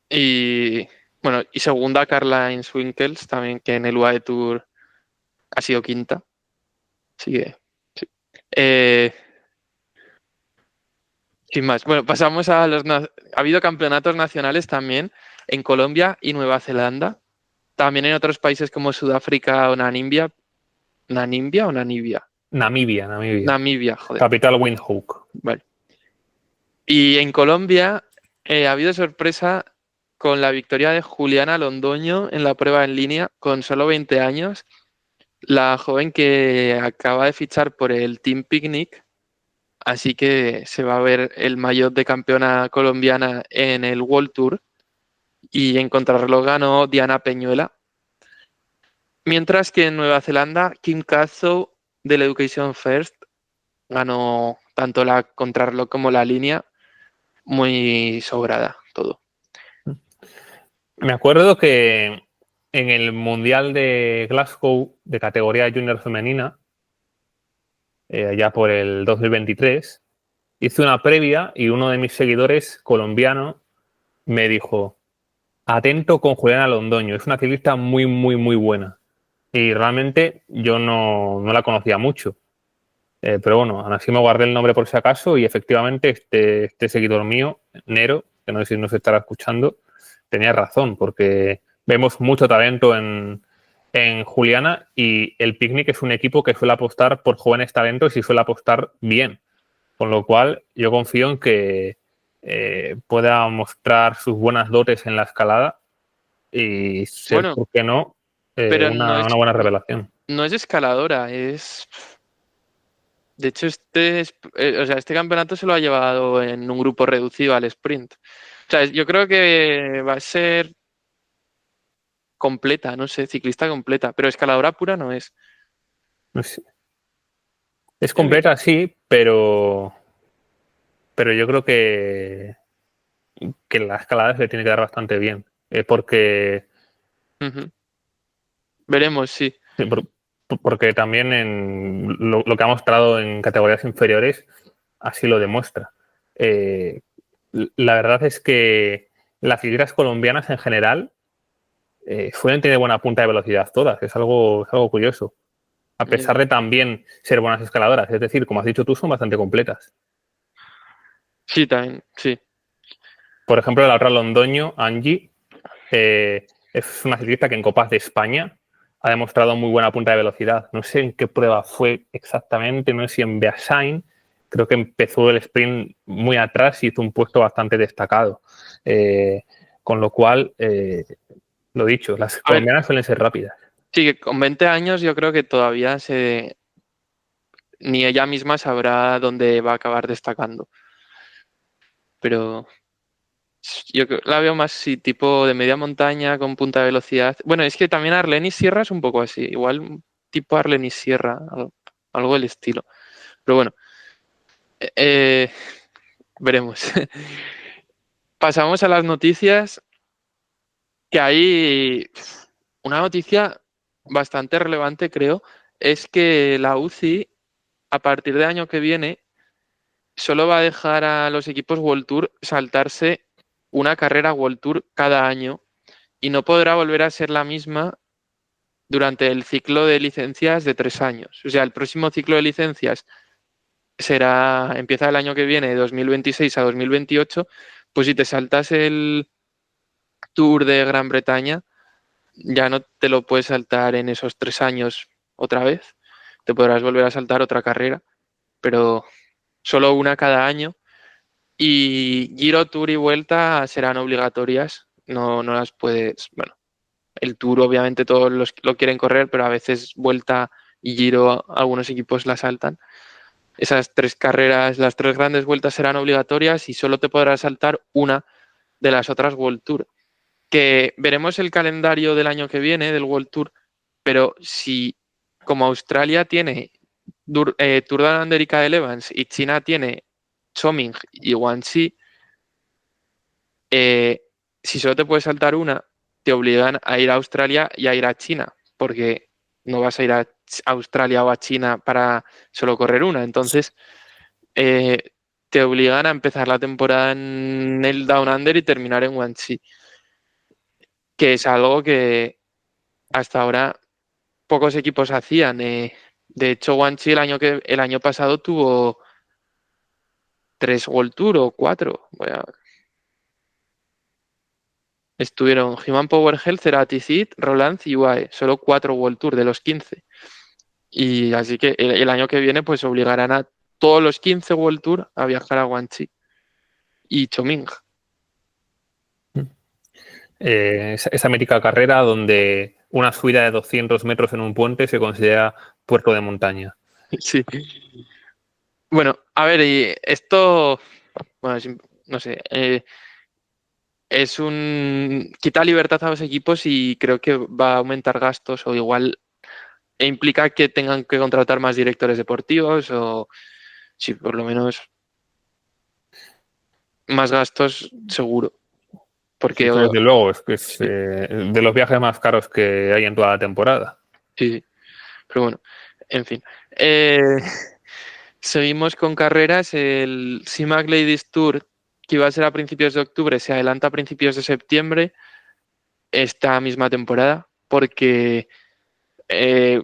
Y bueno, y segunda Caroline Swinkels, también que en el UAE Tour ha sido quinta. Así que, sí. Eh, Sin más. Bueno, pasamos a Ha habido campeonatos nacionales también en Colombia y Nueva Zelanda. También en otros países como Sudáfrica o Namibia. ¿Namibia o Namibia? Namibia, Namibia. Namibia, joder. Capital Windhoek. Vale. Y en Colombia ha habido sorpresa con la victoria de Juliana Londoño en la prueba en línea con solo 20 años. La joven que acaba de fichar por el Team Picnic, así que se va a ver el maillot de campeona colombiana en el World Tour y en contrarreloj ganó Diana Peñuela. Mientras que en Nueva Zelanda, Kim Catzo del Education First ganó tanto la contrarreloj como la línea, muy sobrada todo. Me acuerdo que en el Mundial de Glasgow de categoría junior femenina, ya por el 2023, hice una previa y uno de mis seguidores colombiano me dijo: atento con Juliana Londoño, es una ciclista muy, muy, muy buena. Y realmente yo no la conocía mucho. Pero bueno, aún así me guardé el nombre por si acaso y efectivamente este seguidor mío, Nero, que no sé si nos estará escuchando, tenía razón, porque vemos mucho talento en Juliana y el Picnic es un equipo que suele apostar por jóvenes talentos y suele apostar bien. Con lo cual yo confío en que pueda mostrar sus buenas dotes en la escalada y ser, Bueno, ¿por qué no?, pero una buena revelación. no es escaladora, es... De hecho, o sea, este campeonato se lo ha llevado en un grupo reducido al sprint. O sea, yo creo que va a ser completa, no sé, ciclista completa, pero escaladora pura no es. No sé. Es Ya ves. completa, sí, pero yo creo que la escalada se le tiene que dar bastante bien. Porque Ujú. Veremos, sí. Sí, porque también en lo que ha mostrado en categorías inferiores así lo demuestra. Eh, la verdad es que las figuras colombianas en general suelen tener buena punta de velocidad todas, es algo curioso. A pesar de también ser buenas escaladoras, es decir, como has dicho tú, son bastante completas. Sí, también, sí. Por ejemplo, la otra Londoño, Angie, es una ciclista que en Copas de España ha demostrado muy buena punta de velocidad. No sé en qué prueba fue exactamente, no sé si en Beasain, creo que empezó el sprint muy atrás y hizo un puesto bastante destacado. Con lo cual, lo dicho, las A ver, colombianas suelen ser rápidas. sí, que con 20 años yo creo que todavía ni ella misma sabrá dónde va a acabar destacando. Pero la veo más sí, tipo de media montaña con punta de velocidad. Bueno, es que también Arlenis Sierra es un poco así, igual tipo Arlenis Sierra, algo del estilo. Pero bueno, eh, veremos. Pasamos a las noticias, que hay una noticia bastante relevante, creo, es que la UCI a partir del año que viene solo va a dejar a los equipos World Tour saltarse una carrera World Tour cada año y no podrá volver a ser la misma durante el ciclo de licencias de 3 años. O sea, el próximo ciclo de licencias empieza el año que viene, de 2026 a 2028, pues si te saltas el Tour de Gran Bretaña, ya no te lo puedes saltar en esos 3 años otra vez, te podrás volver a saltar otra carrera, pero solo una cada año. Y Giro, Tour y Vuelta serán obligatorias, no las puedes, bueno, el Tour obviamente todos lo quieren correr, pero a veces Vuelta y Giro algunos equipos la saltan. Esas 3 carreras, las 3 grandes vueltas serán obligatorias y solo te podrás saltar una de las otras World Tour. Que veremos el calendario del año que viene del World Tour, pero si como Australia tiene Tour Down Under y Cadel Evans y China tiene Choming y Guangxi, eh, si solo te puedes saltar una, te obligan a ir a Australia y a ir a China, porque no vas a ir a Australia o a China para solo correr una. Entonces, eh, te obligan a empezar la temporada en el Down Under y terminar en Guangxi, que es algo que hasta ahora pocos equipos hacían. De hecho, Guangxi el año pasado tuvo 3 World Tour o 4. Estuvieron Human Power Health, Ceratizid, Roland y UAE. Solo 4 World Tour de los 15. Y así que el año que viene pues obligarán a todos los 15 World Tour a viajar a Guangxi y Chongqing. Esa mítica carrera donde una subida de 200 metros en un puente se considera puerto de montaña. Sí. Bueno, a ver, y esto, bueno, no sé, quita libertad a los equipos y creo que va a aumentar gastos o igual implica que tengan que contratar más directores deportivos o sí, por lo menos más gastos seguro. Sí, Porque eso desde luego, es que es sí, de los viajes más caros que hay en toda la temporada. sí, pero bueno, en fin. Eh, Seguimos con carreras. El CIMAC Ladies Tour, que iba a ser a principios de octubre, se adelanta a principios de septiembre esta misma temporada, porque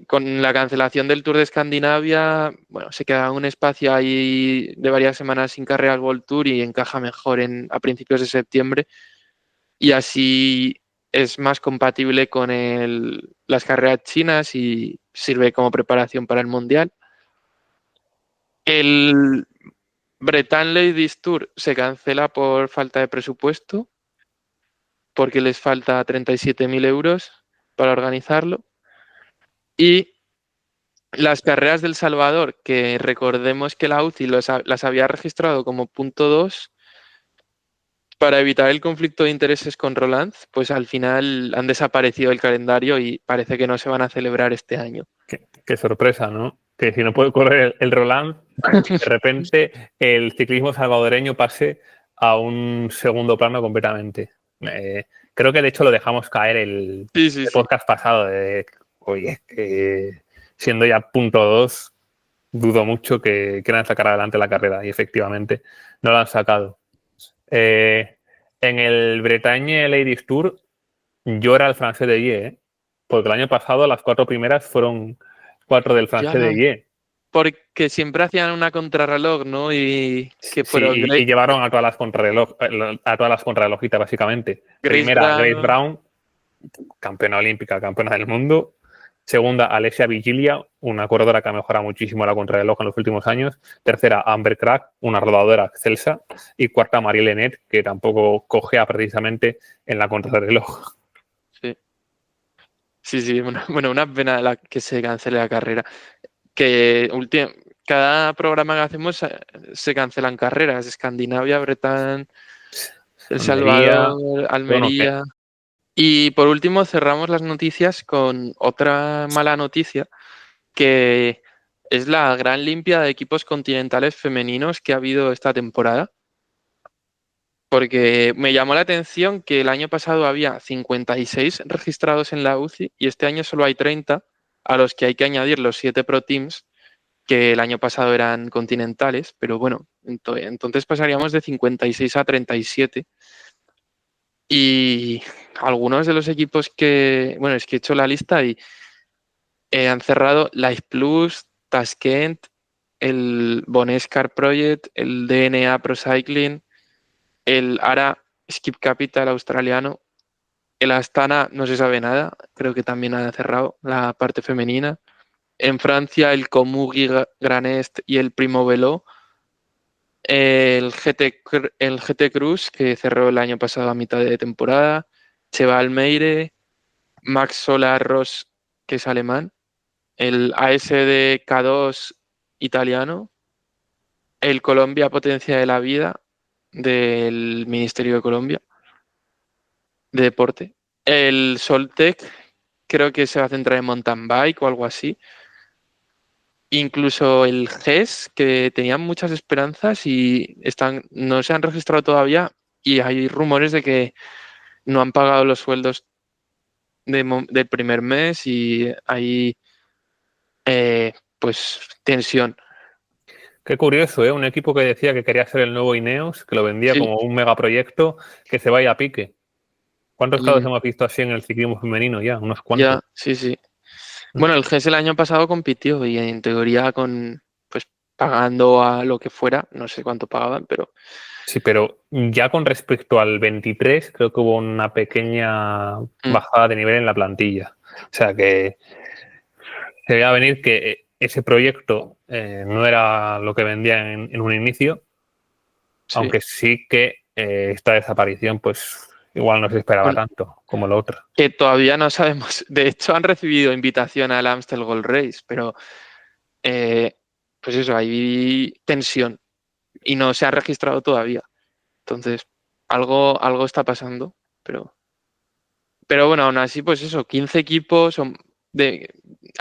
con la cancelación del Tour de Escandinavia, bueno, se queda un espacio ahí de varias semanas sin carreras World Tour y encaja mejor a principios de septiembre y así es más compatible con las carreras chinas y sirve como preparación para el Mundial. El Bretagne Ladies Tour se cancela por falta de presupuesto, porque les falta 37.000 euros para organizarlo. Y las carreras del Salvador, que recordemos que la UCI las había registrado como punto 2 para evitar el conflicto de intereses con Roland, pues al final han desaparecido del calendario y parece que no se van a celebrar este año. Qué sorpresa, ¿no? Que si no puede correr el Roland, de repente el ciclismo salvadoreño pase a un segundo plano completamente. Creo que de hecho lo dejamos caer Sí, sí, el sí. podcast pasado. oye, que siendo ya punto 2, dudo mucho que quieran sacar adelante la carrera y efectivamente no la han sacado. En el Bretagne Ladies Tour yo era el francés de Ye, ¿eh? Porque el año pasado las 4 primeras fueron 4 del francés Ya, de Ye. porque siempre hacían una contrarreloj, ¿no? Y que fueron Sí, y llevaron a todas las contrarrelojitas, básicamente. Grace Primera, Grace Brown. Brown, campeona olímpica, campeona del mundo. Segunda, Alessia Vigilia, una corredora que ha mejorado muchísimo la contrarreloj en los últimos años. Tercera, Amber Crack, una rodadora excelsa. Y cuarta, Marie Lenet, que tampoco cojea precisamente en la contrarreloj. Sí, sí, sí. Bueno, una pena que se cancele la carrera. Que cada programa que hacemos se cancelan carreras. Escandinavia, Bretagne, El Almería. Salvador, Bueno, Almería. Y por último cerramos las noticias con otra mala noticia, que es la gran limpia de equipos continentales femeninos que ha habido esta temporada. Porque me llamó la atención que el año pasado había 56 registrados en la UCI y este año solo hay 30, a los que hay que añadir los 7 Pro Teams, que el año pasado eran continentales, pero bueno, entonces pasaríamos de 56 a 37. Y algunos de los equipos bueno, es que he hecho la lista y han cerrado Life Plus, Tashkent, el Bonescar Project, el DNA Pro Cycling, el ARA Skip Capital australiano, el Astana no se sabe nada, creo que también ha cerrado la parte femenina. En Francia, el Comugui Granest y el Primo Velo. El GT Cruz, que cerró el año pasado a mitad de temporada. Cheva Almeire, Max Solar Ross, que es alemán. El ASD K2 italiano. El Colombia Potencia de la Vida, del Ministerio de Colombia, de Deporte. El Soltec, creo que se va a centrar en mountain bike o algo así. Incluso el GES, que tenían muchas esperanzas y no se han registrado todavía y hay rumores de que no han pagado los sueldos del primer mes y hay pues tensión. qué curioso, ¿eh? Un equipo que decía que quería ser el nuevo Ineos, que lo vendía Sí, como un megaproyecto, que se vaya a pique. ¿Cuántos casos y hemos visto así en el ciclismo femenino ya? Unos cuantos. ya, sí, sí. Bueno, el GES el año pasado compitió y en teoría pues pagando a lo que fuera, no sé cuánto pagaban, pero Sí, pero ya con respecto al 23, creo que hubo una pequeña mm, bajada de nivel en la plantilla. O sea que se veía venir que ese proyecto no era lo que vendía en un inicio, sí. aunque sí que esta desaparición, pues igual no se esperaba Bueno, tanto como lo otro. que todavía no sabemos. De hecho, han recibido invitación al Amstel Gold Race, pero eh, pues eso, hay tensión y no se ha registrado todavía. Entonces, algo está pasando, pero bueno, aún así, pues eso, 15 equipos, de,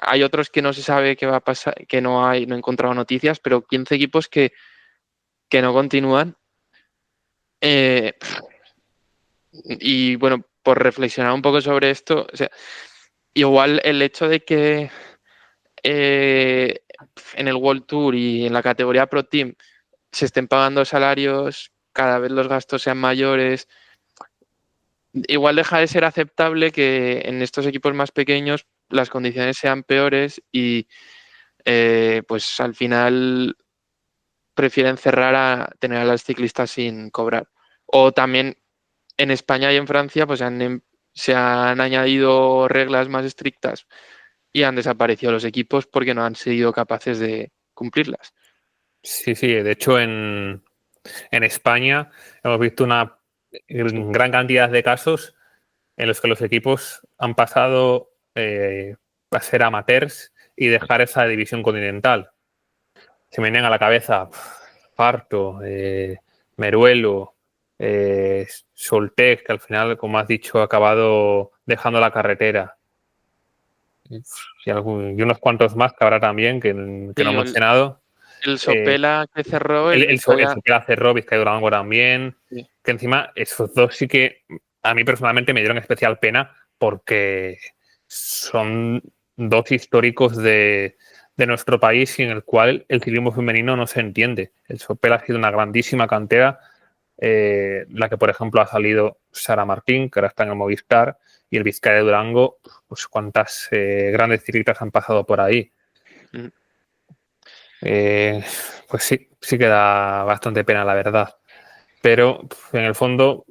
hay otros que no se sabe qué va a pasar, que no he encontrado noticias, pero 15 equipos que no continúan. Eh, y bueno, por reflexionar un poco sobre esto, o sea, igual el hecho de que eh, en el World Tour y en la categoría Pro Team se estén pagando salarios, cada vez los gastos sean mayores, igual deja de ser aceptable que en estos equipos más pequeños las condiciones sean peores y pues al final prefieren cerrar a tener a las ciclistas sin cobrar. O también en España y en Francia pues se han añadido reglas más estrictas y han desaparecido los equipos porque no han sido capaces de cumplirlas. Sí, sí, de hecho en España hemos visto una gran cantidad de casos en los que los equipos han pasado a ser amateurs y dejar esa división continental. Se me vienen a la cabeza Farto, Meruelo, Soltec, que al final, como has dicho, ha acabado dejando la carretera. Y unos cuantos más que habrá también, que no Sí, he mencionado. el Eh, Sopela que cerró, el, el el, el Vizcaya. Sopela cerró, Vizcaya Durango también. Sí, Que encima, esos dos sí que a mí personalmente me dieron especial pena porque son dos históricos de nuestro país y en el cual el ciclismo femenino no se entiende. El Sopel ha sido una grandísima cantera, la que, por ejemplo, ha salido Sara Martín, que ahora está en el Movistar, y el Vizcaya de Durango, pues cuántas grandes ciclistas han pasado por ahí. Mm. Pues sí que da bastante pena, la verdad. Pero en el fondo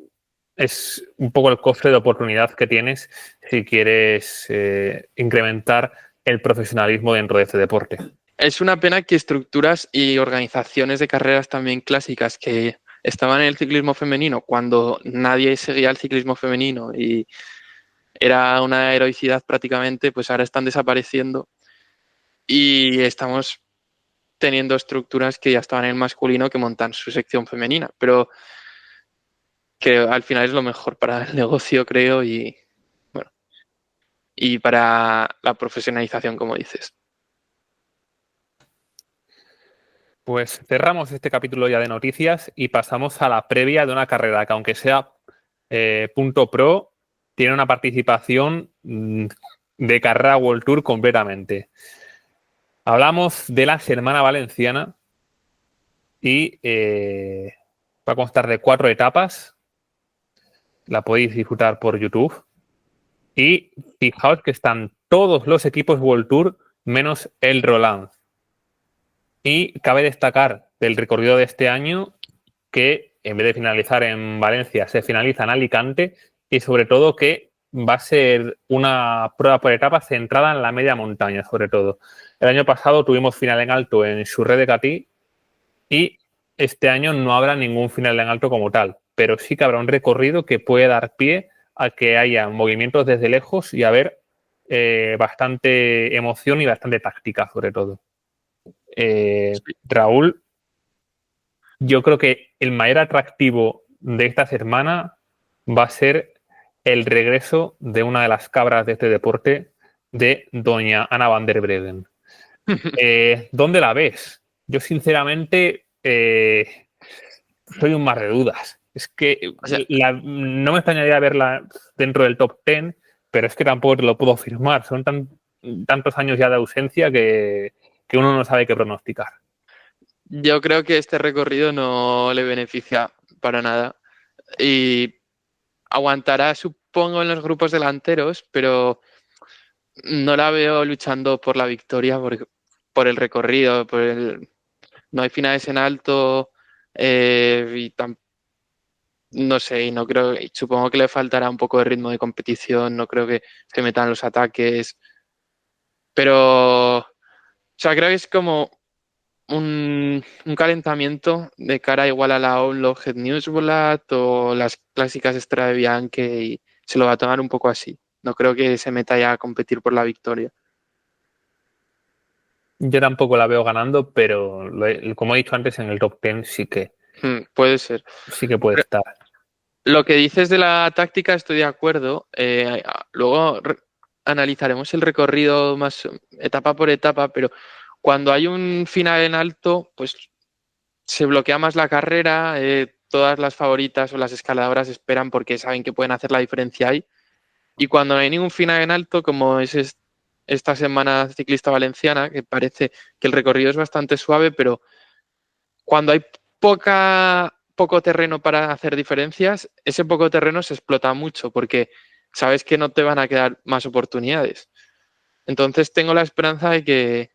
es un poco el cofre de oportunidad que tienes si quieres incrementar el profesionalismo dentro de este deporte. Es una pena que estructuras y organizaciones de carreras también clásicas que estaban en el ciclismo femenino cuando nadie seguía el ciclismo femenino y era una heroicidad prácticamente, pues ahora están desapareciendo y estamos teniendo estructuras que ya estaban en el masculino que montan su sección femenina, pero que al final es lo mejor para el negocio, creo, y bueno, y para la profesionalización, como dices. Pues cerramos este capítulo ya de noticias y pasamos a la previa de una carrera que, aunque sea punto pro, tiene una participación de carrera World Tour completamente. Hablamos de la Semana Valenciana y va a constar de 4 etapas. La podéis disfrutar por YouTube. Y fijaos que están todos los equipos World Tour menos el Roland. Y cabe destacar del recorrido de este año que en vez de finalizar en Valencia, se finaliza en Alicante y sobre todo que va a ser una prueba por etapas centrada en la media montaña, sobre todo. El año pasado tuvimos final en alto en Surre de Catí y este año no habrá ningún final en alto como tal, pero sí que habrá un recorrido que puede dar pie a que haya movimientos desde lejos y haber bastante emoción y bastante táctica, sobre todo. Raúl, yo creo que el mayor atractivo de esta semana va a ser el regreso de una de las cabras de este deporte, de doña Ana van der Breggen. ¿Dónde la ves? Yo, sinceramente, soy un mar de dudas. Es que O sea, no me extrañaría verla dentro del top 10, pero es que tampoco te lo puedo afirmar. Son tantos años ya de ausencia que uno no sabe qué pronosticar. yo creo que este recorrido no le beneficia para nada y aguantará, supongo, en los grupos delanteros, pero no la veo luchando por la victoria por el recorrido, no hay finales en alto y no sé, y no creo, y supongo que le faltará un poco de ritmo de competición, no creo que se metan los ataques, pero, o sea, creo que es como un calentamiento de cara igual a la Unlocked Newsblad o las clásicas Strade Bianche y se lo va a tomar un poco así. No creo que se meta ya a competir por la victoria. Yo tampoco la veo ganando, pero como he dicho antes, en el top 10 Puede ser. sí que puede Pero estar. lo que dices de la táctica estoy de acuerdo. Luego analizaremos el recorrido más etapa por etapa, pero cuando hay un final en alto, pues se bloquea más la carrera, todas las favoritas o las escaladoras esperan porque saben que pueden hacer la diferencia ahí. Y cuando no hay ningún final en alto, como es esta semana ciclista valenciana, que parece que el recorrido es bastante suave, pero cuando hay poco terreno para hacer diferencias, ese poco terreno se explota mucho porque sabes que no te van a quedar más oportunidades. Entonces tengo la esperanza de que,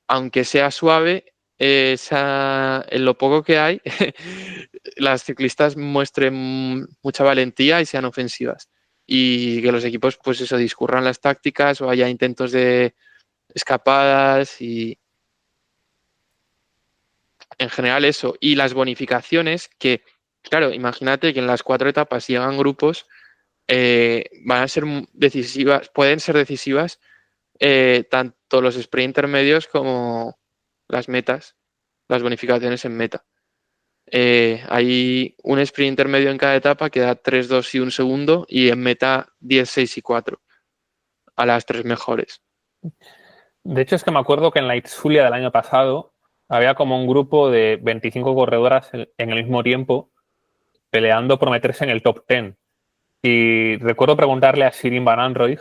aunque sea suave, en lo poco que hay, las ciclistas muestren mucha valentía y sean ofensivas. Y que los equipos, pues eso, discurran las tácticas o haya intentos de escapadas y en general eso. Y las bonificaciones que, claro, imagínate que en las 4 etapas llegan grupos, van a ser decisivas, pueden ser decisivas tanto los sprint intermedios como las metas, las bonificaciones en meta. Hay un sprint intermedio en cada etapa que da 3, 2 y 1 segundo y en meta 10, 6 y 4 a las 3 mejores. De hecho, es que me acuerdo que en la Itzulia del año pasado había como un grupo de 25 corredoras en el mismo tiempo peleando por meterse en el top 10. Y recuerdo preguntarle a Shirin Van Anrooij,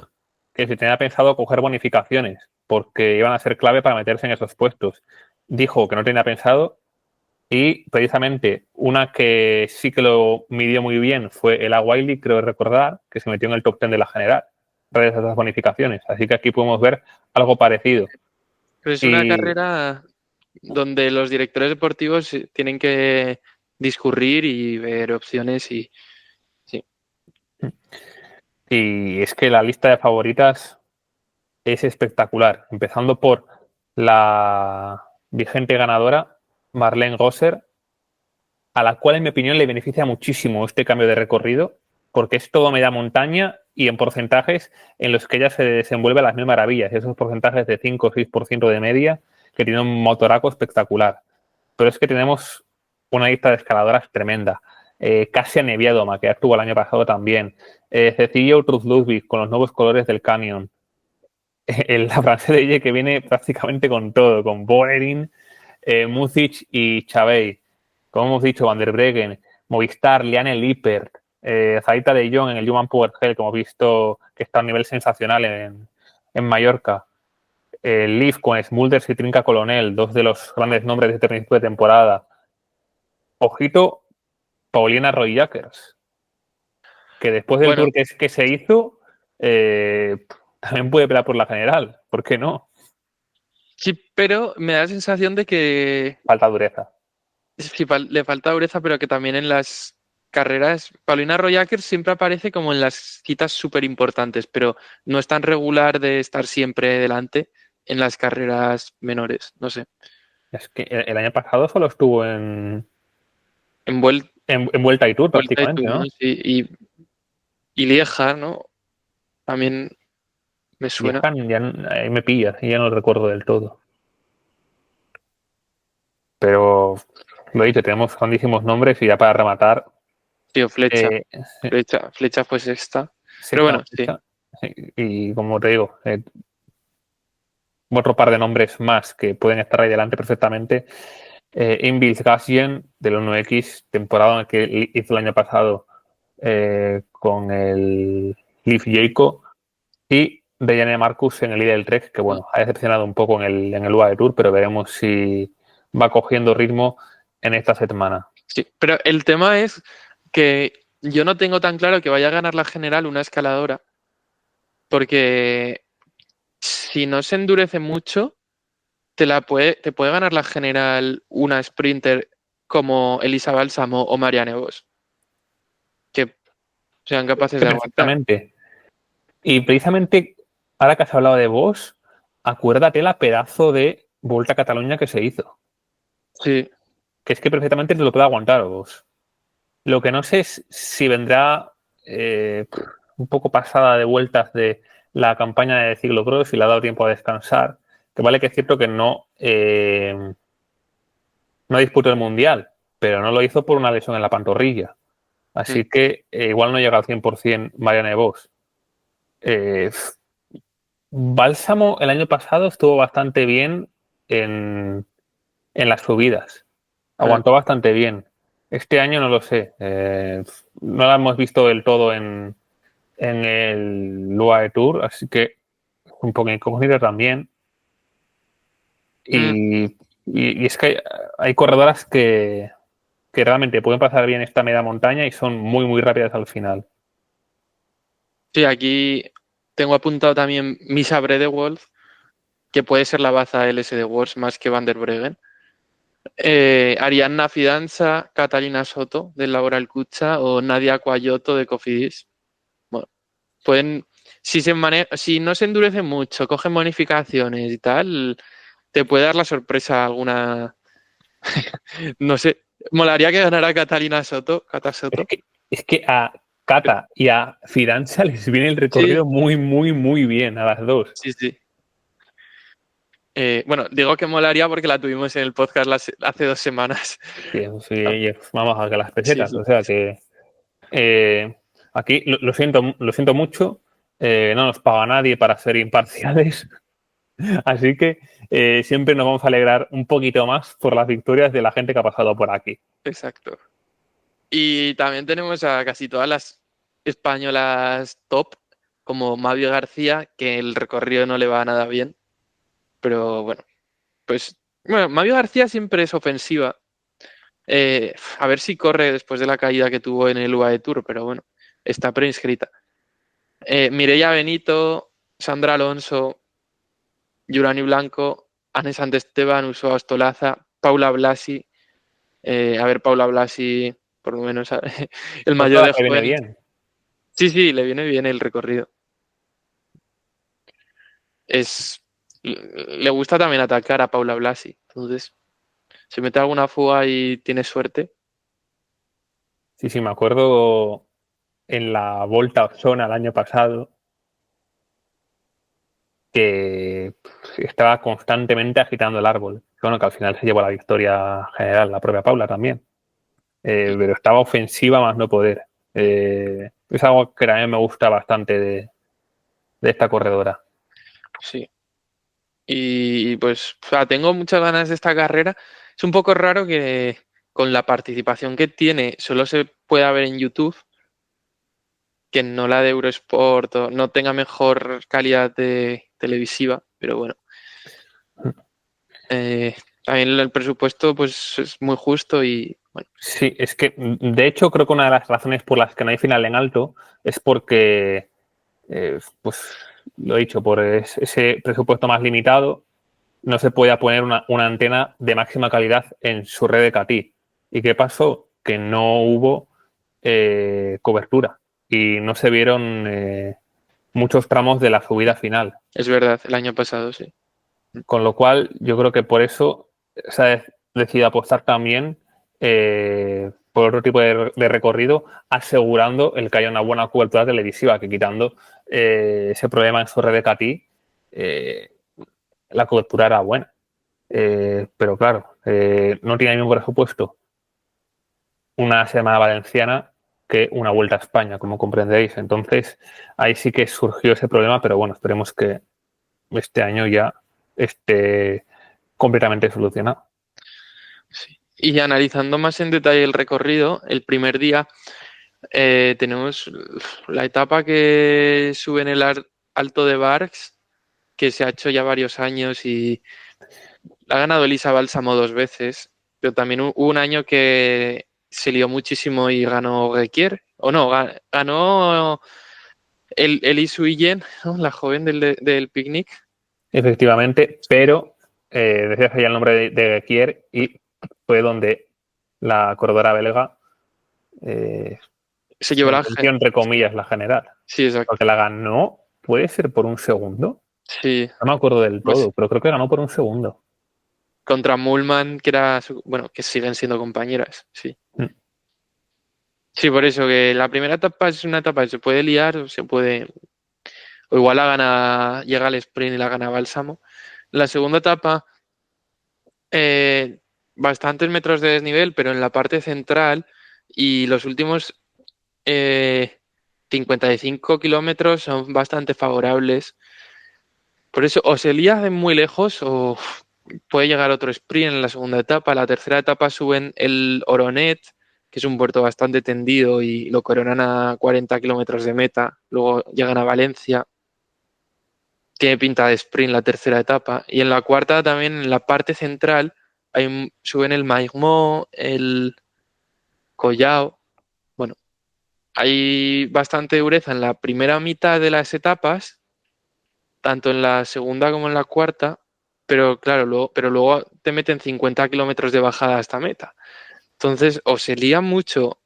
que se tenía pensado coger bonificaciones, porque iban a ser clave para meterse en esos puestos. Dijo que no tenía pensado y precisamente una que sí que lo midió muy bien fue el Wiley, creo recordar, que se metió en el top 10 de la general, gracias a esas bonificaciones. Así que aquí podemos ver algo parecido. Pero es una Y carrera donde los directores deportivos tienen que discurrir y ver opciones y sí. Y es que la lista de favoritas es espectacular, empezando por la vigente ganadora, Marlene Gosser, a la cual en mi opinión le beneficia muchísimo este cambio de recorrido, porque es todo media montaña y en porcentajes en los que ella se desenvuelve a las mil maravillas, esos porcentajes de 5 o 6% de media, que tiene un motoraco espectacular. Pero es que tenemos una lista de escaladoras tremenda. Kasia Neviadoma, que actuó el año pasado también. Cecilia Utruz Ludwig, con los nuevos colores del Canyon. La francesa de ella que viene prácticamente con todo, con Boerin, Muzic y Chavey. Como hemos dicho, Van der Breggen, Movistar, Liane Lippert, Zaita de Jong en el Human Power Hell, como hemos visto que está a un nivel sensacional en Mallorca. Leaf con Smulders y Trinca Colonel, dos de los grandes nombres de este principio de temporada. Ojito, Paulina Roy-Jackers, que después del Bueno, tour que se hizo, también puede pelear por la general. ¿Por qué no? sí, pero me da la sensación de que Falta dureza. sí, le falta dureza, pero que también en las carreras, Paulina Royaker siempre aparece como en las citas súper importantes, pero no es tan regular de estar siempre delante en las carreras menores, no sé. Es que el año pasado solo estuvo En vuel- en Vuelta y Tour Vuelta y prácticamente, Tour, ¿no? ¿no? Sí, y Lieja, ¿no? También me Y suena. Scan ya ahí me pillas y ya no lo recuerdo del todo. Pero lo dicho, tenemos grandísimos nombres y ya para rematar, Tío, Flecha. eh, Flecha fue sexta. Pero sexta bueno, sí. marcha. Y como te digo, otro par de nombres más que pueden estar ahí delante perfectamente. Invis Gassien del 1X, temporada en el que hizo el año pasado con el Leaf Jayco, y Dejane Marcus en el del Trek, que bueno, ha decepcionado un poco en el UAE Tour, pero veremos si va cogiendo ritmo en esta semana. Sí, pero el tema es que yo no tengo tan claro que vaya a ganar la general una escaladora, porque si no se endurece mucho, te puede ganar la general una sprinter como Elisa Bálsamo o Marianne Vos, que sean capaces de aguantar. Perfectamente. Y precisamente, ahora que has hablado de vos, acuérdate la pedazo de Volta a Cataluña que se hizo. Sí, Que es que perfectamente te lo puede aguantar vos. Lo que no sé es si vendrá un poco pasada de vueltas de la campaña de ciclocross, si le ha dado tiempo a descansar. Que vale que es cierto que no disputó el Mundial, pero no lo hizo por una lesión en la pantorrilla. mm, Así que igual no llega al 100% Marianne Vos. Eh, Bálsamo el año pasado estuvo bastante bien en las subidas. mm. Aguantó bastante bien. Este año no lo sé. No la hemos visto del todo en el UAE Tour, así que un poco incógnita también. Mm. Y es que hay corredoras que realmente pueden pasar bien esta media montaña y son muy, muy rápidas al final. Sí, aquí tengo apuntado también Misa Bredewolf, que puede ser la baza LS de Wars más que Van der Breggen. Arianna Fidanza, Catalina Soto del Laboral Cucha o Nadia Cuayoto de Cofidis. Bueno, pueden, si no se endurece mucho, cogen bonificaciones y tal, te puede dar la sorpresa alguna. No sé, molaría que ganara Catalina Soto, Cata Es Soto. que, es que a Cata y a Fidanza les viene el Sí, recorrido muy, muy, muy bien a las dos. sí, sí. Bueno, digo que molaría porque la tuvimos en el podcast hace 2 semanas. Sí, eso sí, vamos a que las Sí, pesetas. sí. O sea que aquí lo siento mucho. No nos paga nadie para ser imparciales. Así que siempre nos vamos a alegrar un poquito más por las victorias de la gente que ha pasado por aquí. Exacto. Y también tenemos a casi todas las españolas top, como Mavi García, que el recorrido no le va nada bien. Pero bueno, pues bueno, Mavi García siempre es ofensiva. A ver si corre después de la caída que tuvo en el UAE Tour, pero bueno, está preinscrita. Mireia Benito, Sandra Alonso, Yurani Blanco, Anne Santesteban, Usoa Ostolaza, Paula Blasi. A ver, Paula Blasi, por lo menos el Pues mayor toda de que viene jóvenes. bien. Sí, sí, le viene bien el recorrido. Le gusta también atacar a Paula Blasi. Entonces, si mete alguna fuga y tiene suerte. Sí, sí, me acuerdo en la Volta a Osona el año pasado que estaba constantemente agitando el árbol. Bueno, que al final se llevó la victoria general, la propia Paula también. Pero estaba ofensiva más no poder. Es algo que también me gusta bastante de esta corredora. Sí. Y pues, o sea, tengo muchas ganas de esta carrera. Es un poco raro que con la participación que tiene solo se pueda ver en YouTube, que no la de Eurosport o no tenga mejor calidad de televisiva, pero bueno. Eh, También el presupuesto pues es muy justo y bueno, Sí, es que de hecho creo que una de las razones por las que no hay final en alto es porque, pues lo he dicho, por ese presupuesto más limitado no se podía poner una antena de máxima calidad en su red de CATI. ¿Y qué pasó? Que no hubo cobertura y no se vieron muchos tramos de la subida final. es verdad, el año pasado sí. Con lo cual, yo creo que por eso se ha decidido apostar también por otro tipo de recorrido, asegurando el que haya una buena cobertura televisiva, que quitando ese problema en su red de CATI, la cobertura era buena. Pero claro, no tiene el mismo presupuesto una semana valenciana que una vuelta a España, como comprenderéis. Entonces, ahí sí que surgió ese problema, pero bueno, esperemos que este año ya esté completamente solucionado. Sí. Y analizando más en detalle el recorrido, el primer día tenemos la etapa que sube en el Alto de Barx, que se ha hecho ya varios años y la ha ganado Elisa Bálsamo 2 veces, pero también hubo un año que se lió muchísimo y ganó Gequier, o no, ganó Elise Huillen, ¿no? La joven del picnic. Efectivamente, pero decías ya el nombre de Kier y fue donde la corredora belga Se llevó sentenció entre comillas la general. Sí, Porque exacto. la ganó, puede ser por un segundo. Sí, No me acuerdo del pues todo, pero creo que ganó por un segundo. contra Mullman, que era bueno, que siguen siendo compañeras, sí. Mm. Sí, por eso que la primera etapa es una etapa que se puede liar o se puede. O igual la gana, llega al sprint y la gana Bálsamo. La segunda etapa, bastantes metros de desnivel, pero en la parte central y los últimos 55 kilómetros son bastante favorables. Por eso o se lía de muy lejos o puede llegar otro sprint en la segunda etapa. La tercera etapa suben el Oronet, que es un puerto bastante tendido y lo coronan a 40 kilómetros de meta. Luego llegan a Valencia. Tiene pinta de sprint la tercera etapa. Y en la cuarta también, en la parte central, suben el Maigmó, el Collao. Bueno, hay bastante dureza en la primera mitad de las etapas, tanto en la segunda como en la cuarta, pero luego te meten 50 kilómetros de bajada hasta meta. Entonces, o se lía mucho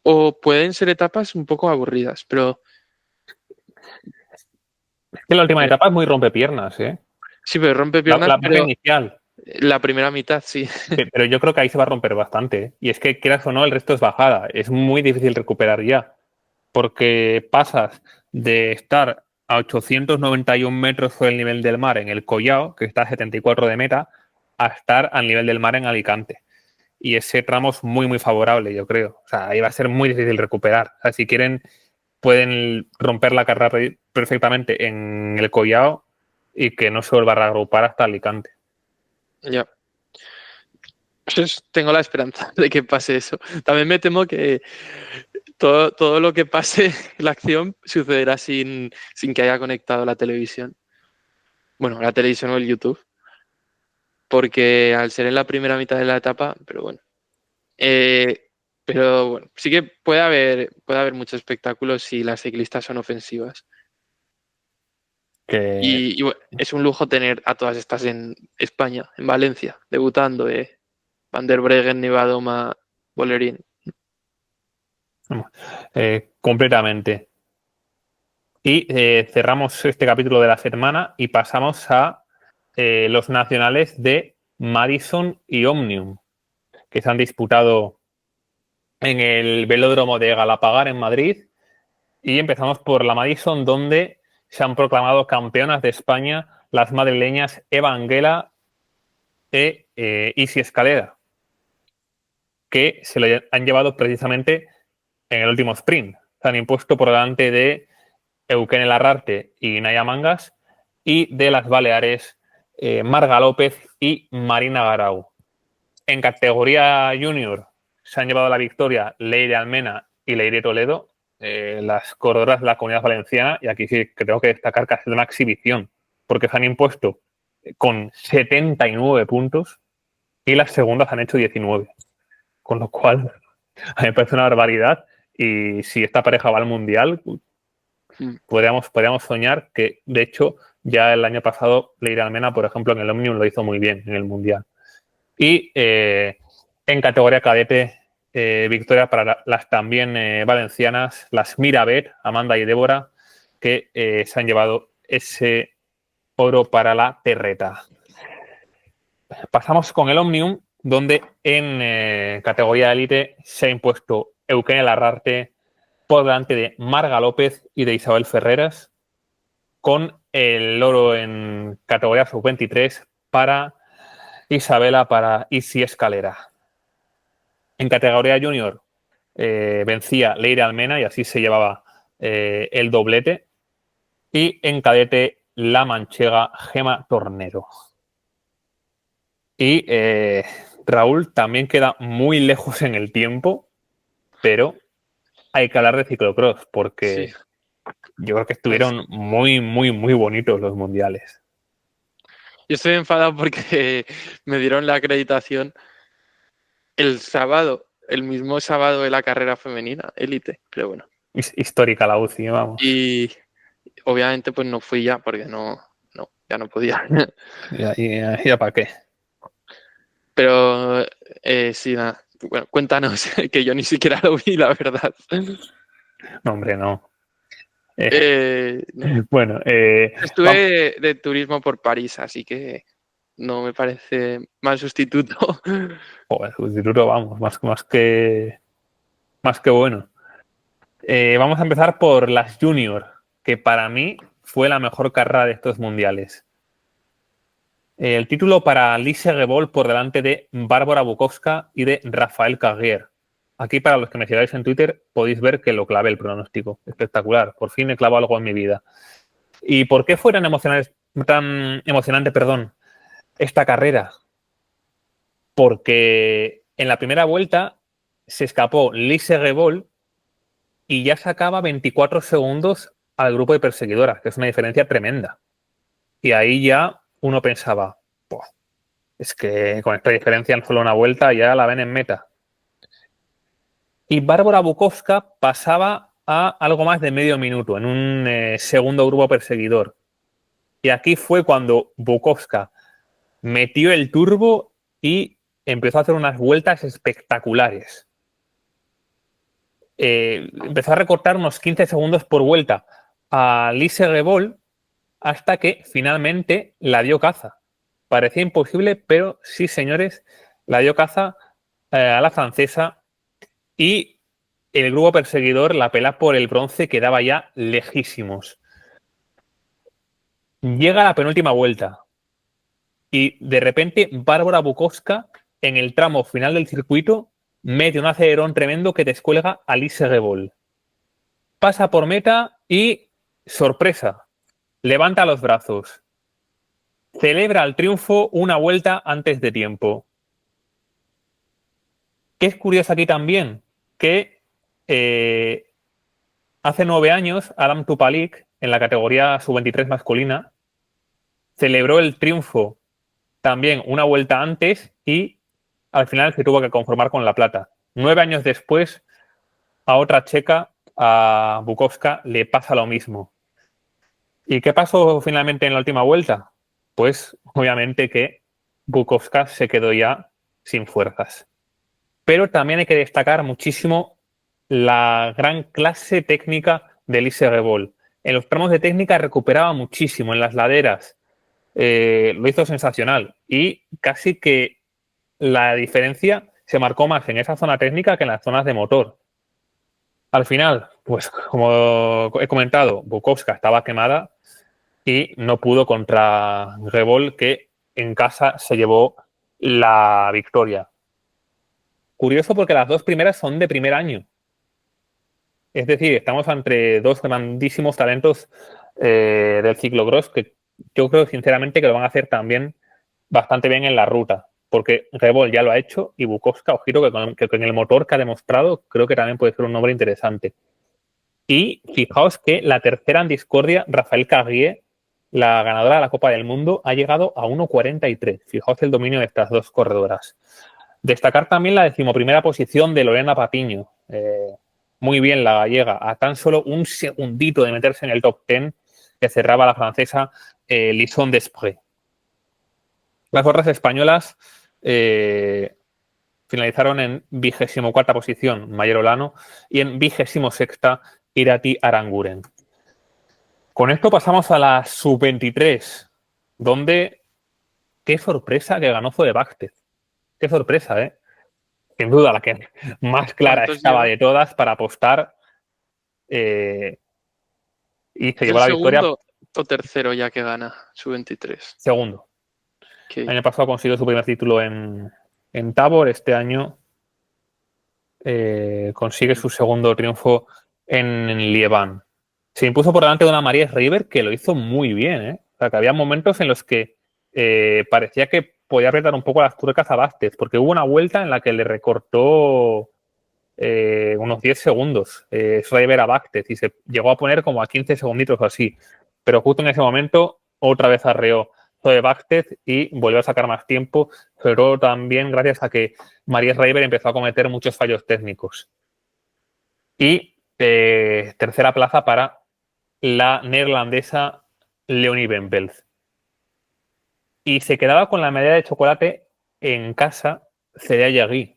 o pueden ser etapas un poco aburridas, pero Es que la última eh, etapa es muy rompepiernas, ¿eh? sí, pero rompe La, piernas, la parte pero inicial. la primera mitad sí. Pero yo creo que ahí se va a romper bastante, ¿eh? Y es que, quieras o no, el resto es bajada. Es muy difícil recuperar ya. Porque pasas de estar a 891 metros sobre el nivel del mar en el Collao, que está a 74 de meta, a estar al nivel del mar en Alicante. Y ese tramo es muy, muy favorable, yo creo. O sea, ahí va a ser muy difícil recuperar. O sea, si quieren, pueden romper la carrera perfectamente en el Collao y que no se vuelva a reagrupar hasta Alicante. Ya. Pues tengo la esperanza de que pase eso. También me temo que Todo lo que pase, la acción, sucederá sin que haya conectado la televisión. Bueno, la televisión o el YouTube. Porque al ser en la primera mitad de la etapa, pero bueno. Pero bueno, sí que puede haber mucho espectáculo si las ciclistas son ofensivas. Que Y bueno, es un lujo tener a todas estas en España, en Valencia, debutando. Van der Breggen, Nivadoma, Bolerín. completamente. Y cerramos este capítulo de la semana y pasamos a los nacionales de Madison y Omnium, que se han disputado en el velódromo de Galapagar en Madrid. Y empezamos por la Madison, donde se han proclamado campeonas de España las madrileñas Eva Anguela e Isi Escalera, que se lo han llevado precisamente en el último sprint. Se han impuesto por delante de Eukene Larrarte y Naya Mangas, y de las Baleares Marga López y Marina Garau. En categoría junior se han llevado la victoria Leire Almena y Leire Toledo, las corredoras de la Comunidad Valenciana, y aquí sí que tengo que destacar que ha sido una exhibición, porque se han impuesto con 79 puntos y las segundas han hecho 19, con lo cual a mí me parece una barbaridad. Y si esta pareja va al Mundial, podríamos soñar que, de hecho, ya el año pasado Leire Almena, por ejemplo, en el Omnium lo hizo muy bien en el Mundial. Y en categoría cadete, victoria para las también valencianas, las Mirabet, Amanda y Débora, que se han llevado ese oro para la terreta. Pasamos con el Omnium, donde en categoría élite se ha impuesto Eukene Larrarte por delante de Marga López y de Isabel Ferreras, con el oro en categoría sub-23 para Isabela, para Isi Escalera. En categoría junior vencía Leire Almena y así se llevaba el doblete. Y en cadete la manchega Gema Tornero. Y Raúl también queda muy lejos en el tiempo, pero hay que hablar de ciclocross porque Sí. yo creo que estuvieron muy, muy, muy bonitos los mundiales. Yo estoy enfadado porque me dieron la acreditación el sábado, el mismo sábado de la carrera femenina, élite, pero bueno. Histórica la UCI, vamos. Y obviamente pues no fui ya porque ya no podía. ¿Ya para qué? Pero sí, nada. Bueno, cuéntanos, que yo ni siquiera lo vi, la verdad. No, hombre, no. No. Bueno, Estuve de turismo por París, así que no me parece mal sustituto. joder, sustituto, vamos, más que bueno. Vamos a empezar por las Junior, que para mí fue la mejor carrera de estos mundiales. El título para Lise Gebol por delante de Bárbara Bukowska y de Rafael Carrier. Aquí, para los que me sigáis en Twitter, podéis ver que lo clavé el pronóstico. Espectacular. Por fin he clavado algo en mi vida. ¿Y por qué fue tan emocionante, esta carrera? Porque en la primera vuelta se escapó Lise Gebol y ya sacaba 24 segundos al grupo de perseguidoras, que es una diferencia tremenda. Y ahí ya uno pensaba, es que con esta diferencia en solo una vuelta ya la ven en meta. Y Bárbara Bukowska pasaba a algo más de medio minuto en un segundo grupo perseguidor. Y aquí fue cuando Bukowska metió el turbo y empezó a hacer unas vueltas espectaculares. Empezó a recortar unos 15 segundos por vuelta a Lise Gebol hasta que finalmente la dio caza. Parecía imposible, pero sí, señores, la dio caza a la francesa, y el grupo perseguidor, la pelea por el bronce, quedaba ya lejísimos. Llega la penúltima vuelta y de repente Bárbara Bukowska, en el tramo final del circuito, mete un acelerón tremendo que descuelga a Lise Gebol. Pasa por meta y, sorpresa, levanta los brazos. Celebra el triunfo una vuelta antes de tiempo. ¿Qué es curioso aquí también? Que hace 9 años, Adam Tupalik, en la categoría sub-23 masculina, celebró el triunfo también una vuelta antes y al final se tuvo que conformar con la plata. 9 años después, a otra checa, a Bukowska, le pasa lo mismo. ¿Y qué pasó finalmente en la última vuelta? Pues obviamente que Bukowska se quedó ya sin fuerzas. Pero también hay que destacar muchísimo la gran clase técnica de Lise Rebol. En los tramos de técnica recuperaba muchísimo, en las laderas lo hizo sensacional y casi que la diferencia se marcó más en esa zona técnica que en las zonas de motor. Al final, pues como he comentado, Bukowska estaba quemada y no pudo contra Rebol, que en casa se llevó la victoria. Curioso porque las dos primeras son de primer año. Es decir, estamos entre dos grandísimos talentos del ciclocross que yo creo sinceramente que lo van a hacer también bastante bien en la ruta. Porque Rebol ya lo ha hecho y Bukowska, ojito, que con el motor que ha demostrado, creo que también puede ser un nombre interesante. Y fijaos que la tercera en discordia, Rafael Carrier, la ganadora de la Copa del Mundo, ha llegado a 1.43. Fijaos el dominio de estas dos corredoras. Destacar también la 11ª posición de Lorena Patiño. Muy bien la gallega, a tan solo un segundito de meterse en el top 10 que cerraba la francesa Lison Desprez. Las otras españolas finalizaron en 24ª posición Mayer Olano y en 26ª Irati Aranguren. Con esto pasamos a la sub-23, donde qué sorpresa que ganó Zoe Báctez. Qué sorpresa, ¿eh? Sin duda la que más clara estaba de todas para apostar y se llevó la victoria. ¿Segundo o tercero ya que gana sub-23? Segundo. Okay. El año pasado consiguió su primer título en Tabor. Este año consigue su segundo triunfo en Lieban. Se impuso por delante de una María River que lo hizo muy bien, ¿eh? O sea, que había momentos en los que parecía que podía apretar un poco las tuercas a Vázquez, porque hubo una vuelta en la que le recortó unos 10 segundos River a Vázquez y se llegó a poner como a 15 segunditos o así. Pero justo en ese momento otra vez arreó de Vázquez y volvió a sacar más tiempo, sobre todo también gracias a que María River empezó a cometer muchos fallos técnicos. Y tercera plaza para la neerlandesa Leonie Van Belz. Y se quedaba con la medalla de chocolate en casa Célia Yagui,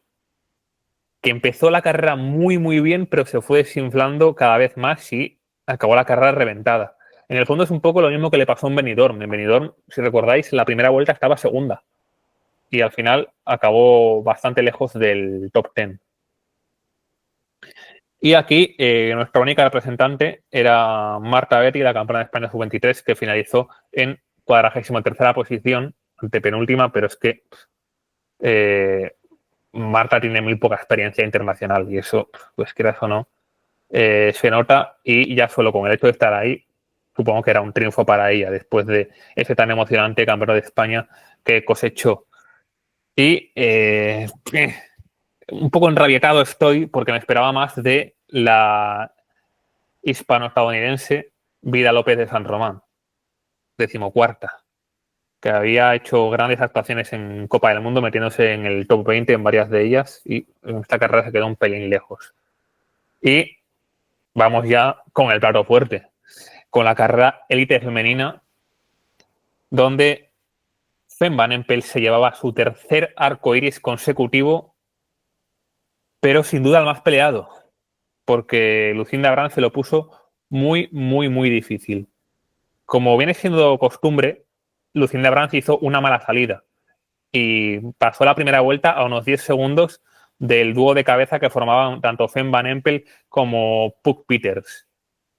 que empezó la carrera muy muy bien, pero se fue desinflando cada vez más y acabó la carrera reventada. En el fondo es un poco lo mismo que le pasó en Benidorm. En Benidorm, si recordáis, en la primera vuelta estaba segunda y al final acabó bastante lejos del top 10. Y aquí nuestra única representante era Marta Berry, la campeona de España sub-23, que finalizó en 43ª posición, antepenúltima, pero es que Marta tiene muy poca experiencia internacional y eso, pues quieras o no, se nota, y ya solo con el hecho de estar ahí, supongo que era un triunfo para ella después de ese tan emocionante campeonato de España que cosechó. Y un poco enrabietado estoy porque me esperaba más de la hispano-estadounidense Vida López de San Román, 14ª, que había hecho grandes actuaciones en Copa del Mundo, metiéndose en el top 20 en varias de ellas, y en esta carrera se quedó un pelín lejos. Y vamos ya con el plato fuerte, con la carrera élite femenina, donde Fem Van Empel se llevaba su tercer arco iris consecutivo, pero sin duda el más peleado, porque Lucinda Brand se lo puso muy, muy, muy difícil. Como viene siendo costumbre, Lucinda Brand hizo una mala salida y pasó la primera vuelta a unos 10 segundos del dúo de cabeza que formaban tanto Fem Van Empel como Puck Peters.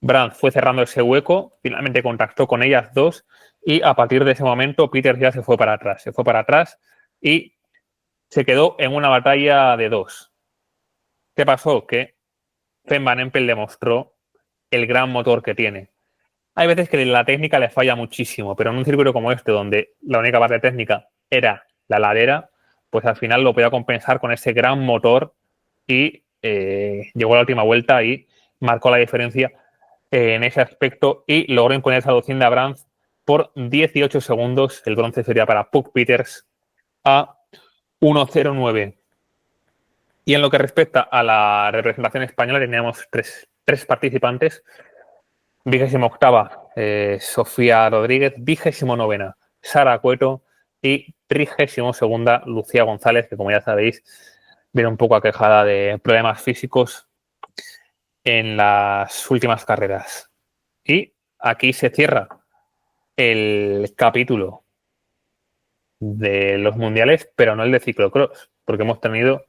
Brand fue cerrando ese hueco, finalmente contactó con ellas dos y a partir de ese momento Peters ya se fue para atrás y se quedó en una batalla de dos. ¿Qué pasó? Que Fem Van Empel demostró el gran motor que tiene. Hay veces que la técnica le falla muchísimo, pero en un circuito como este, donde la única parte técnica era la ladera, pues al final lo podía compensar con ese gran motor y llegó a la última vuelta y marcó la diferencia en ese aspecto y logró imponerse a Lucinda Brand por 18 segundos. El bronce sería para Puck Peters a 1:09. Y en lo que respecta a la representación española, teníamos tres participantes. 28ª, Sofía Rodríguez. 29ª, Sara Cueto. Y 32ª, Lucía González, que como ya sabéis, viene un poco aquejada de problemas físicos en las últimas carreras. Y aquí se cierra el capítulo de los mundiales, pero no el de ciclocross, porque hemos tenido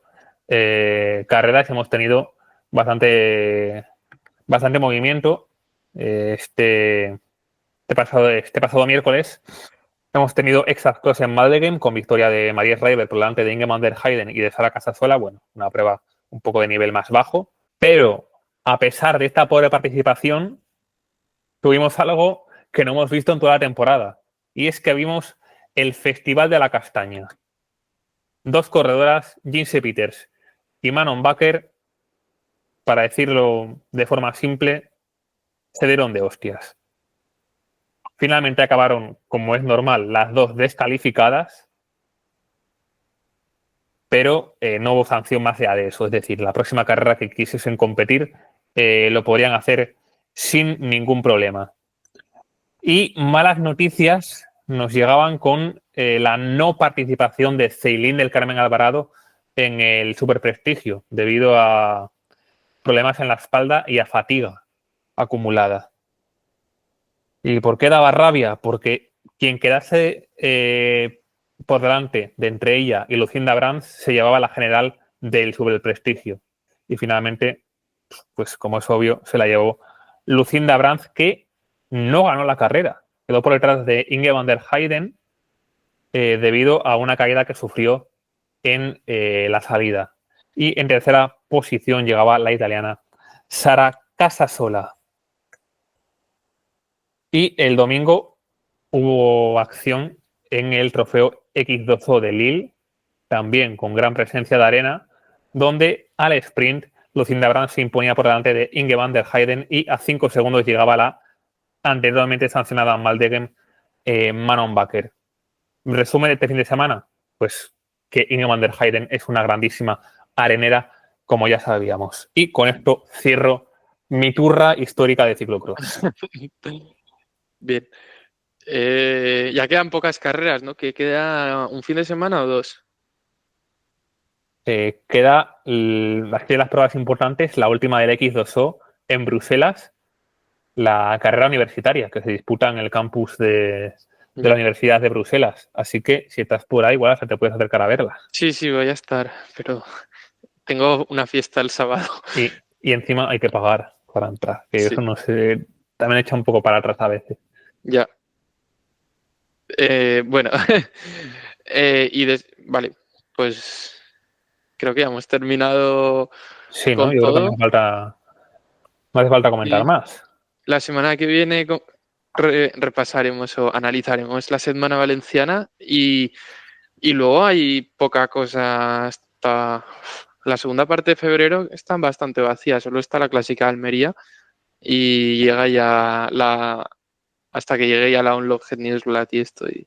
carreras, hemos tenido bastante movimiento. Este pasado miércoles hemos tenido Exactcross en Maldegem con victoria de María Schreiber por delante de Inge van der Heyden y de Sara Casasola. Bueno, una prueba un poco de nivel más bajo, pero a pesar de esta pobre participación, tuvimos algo que no hemos visto en toda la temporada, y es que vimos el Festival de la Castaña. Dos corredoras, Jinse Peters y Manon Bakker, para decirlo de forma simple, se dieron de hostias. Finalmente acabaron, como es normal, las dos descalificadas, pero no hubo sanción más allá de eso. Es decir, la próxima carrera que quisiesen competir lo podrían hacer sin ningún problema. Y malas noticias nos llegaban con la no participación de Ceylin del Carmen Alvarado en el Superprestigio, debido a problemas en la espalda y a fatiga acumulada. ¿Y por qué daba rabia? Porque quien quedase por delante de entre ella y Lucinda Brand se llevaba la general del Superprestigio. Y finalmente, pues como es obvio, se la llevó Lucinda Brand, que no ganó la carrera. Quedó por detrás de Inge van der Heyden debido a una caída que sufrió en la salida. Y en tercera posición llegaba la italiana Sara Casasola. Y el domingo hubo acción en el trofeo X2O de Lille, también con gran presencia de arena, donde al sprint Lucinda Brand se imponía por delante de Inge van der Heyden y a 5 segundos llegaba la anteriormente sancionada Maldegem Manon Bakker. Resumen de este fin de semana, pues que Inge van der Heyden es una grandísima arenera, como ya sabíamos. Y con esto cierro mi turra histórica de ciclocross. Bien. Ya quedan pocas carreras, ¿no? ¿Que queda un fin de semana o dos? Queda las pruebas importantes, la última del X2O en Bruselas, la carrera universitaria que se disputa en el campus de la Universidad de Bruselas. Así que si estás por ahí, igual te puedes acercar a verla. Sí, voy a estar, pero tengo una fiesta el sábado. Y encima hay que pagar para entrar, que sí. Eso no sé, también echa un poco para atrás a veces. Ya. Bueno, vale, pues creo que ya hemos terminado. Sí, ¿no? Yo creo que no hace falta comentar más. La semana que viene repasaremos o analizaremos la Setmana Valenciana y luego hay poca cosa hasta la segunda parte de febrero. Están bastante vacías, solo está la Clásica de Almería y llega ya hasta que llegue ya la Unlocked Newsblad y esto y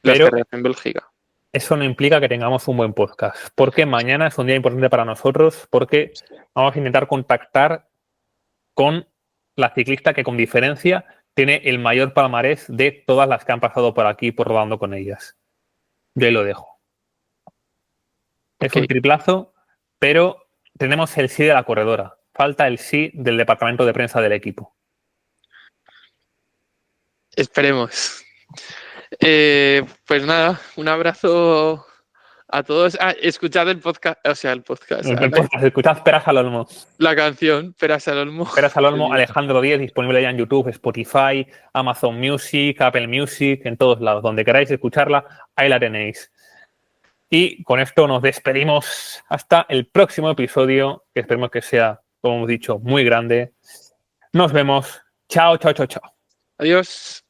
las carreras en Bélgica. Eso no implica que tengamos un buen podcast, porque mañana es un día importante para nosotros, porque vamos a intentar contactar con la ciclista que con diferencia tiene el mayor palmarés de todas las que han pasado por aquí por rodando con ellas. Yo ahí lo dejo. Es un triplazo, pero tenemos el sí de la corredora. Falta el sí del departamento de prensa del equipo. Esperemos. Pues nada, un abrazo a todos. Escuchad el podcast, o sea, el podcast. Escuchad Peras al Olmo. La canción, Peras al Olmo. Peras al Olmo, Alejandro Díez, disponible ya en YouTube, Spotify, Amazon Music, Apple Music, en todos lados. Donde queráis escucharla, ahí la tenéis. Y con esto nos despedimos hasta el próximo episodio, que esperemos que sea, como hemos dicho, muy grande. Nos vemos. Chao, chao, chao, chao. Adiós.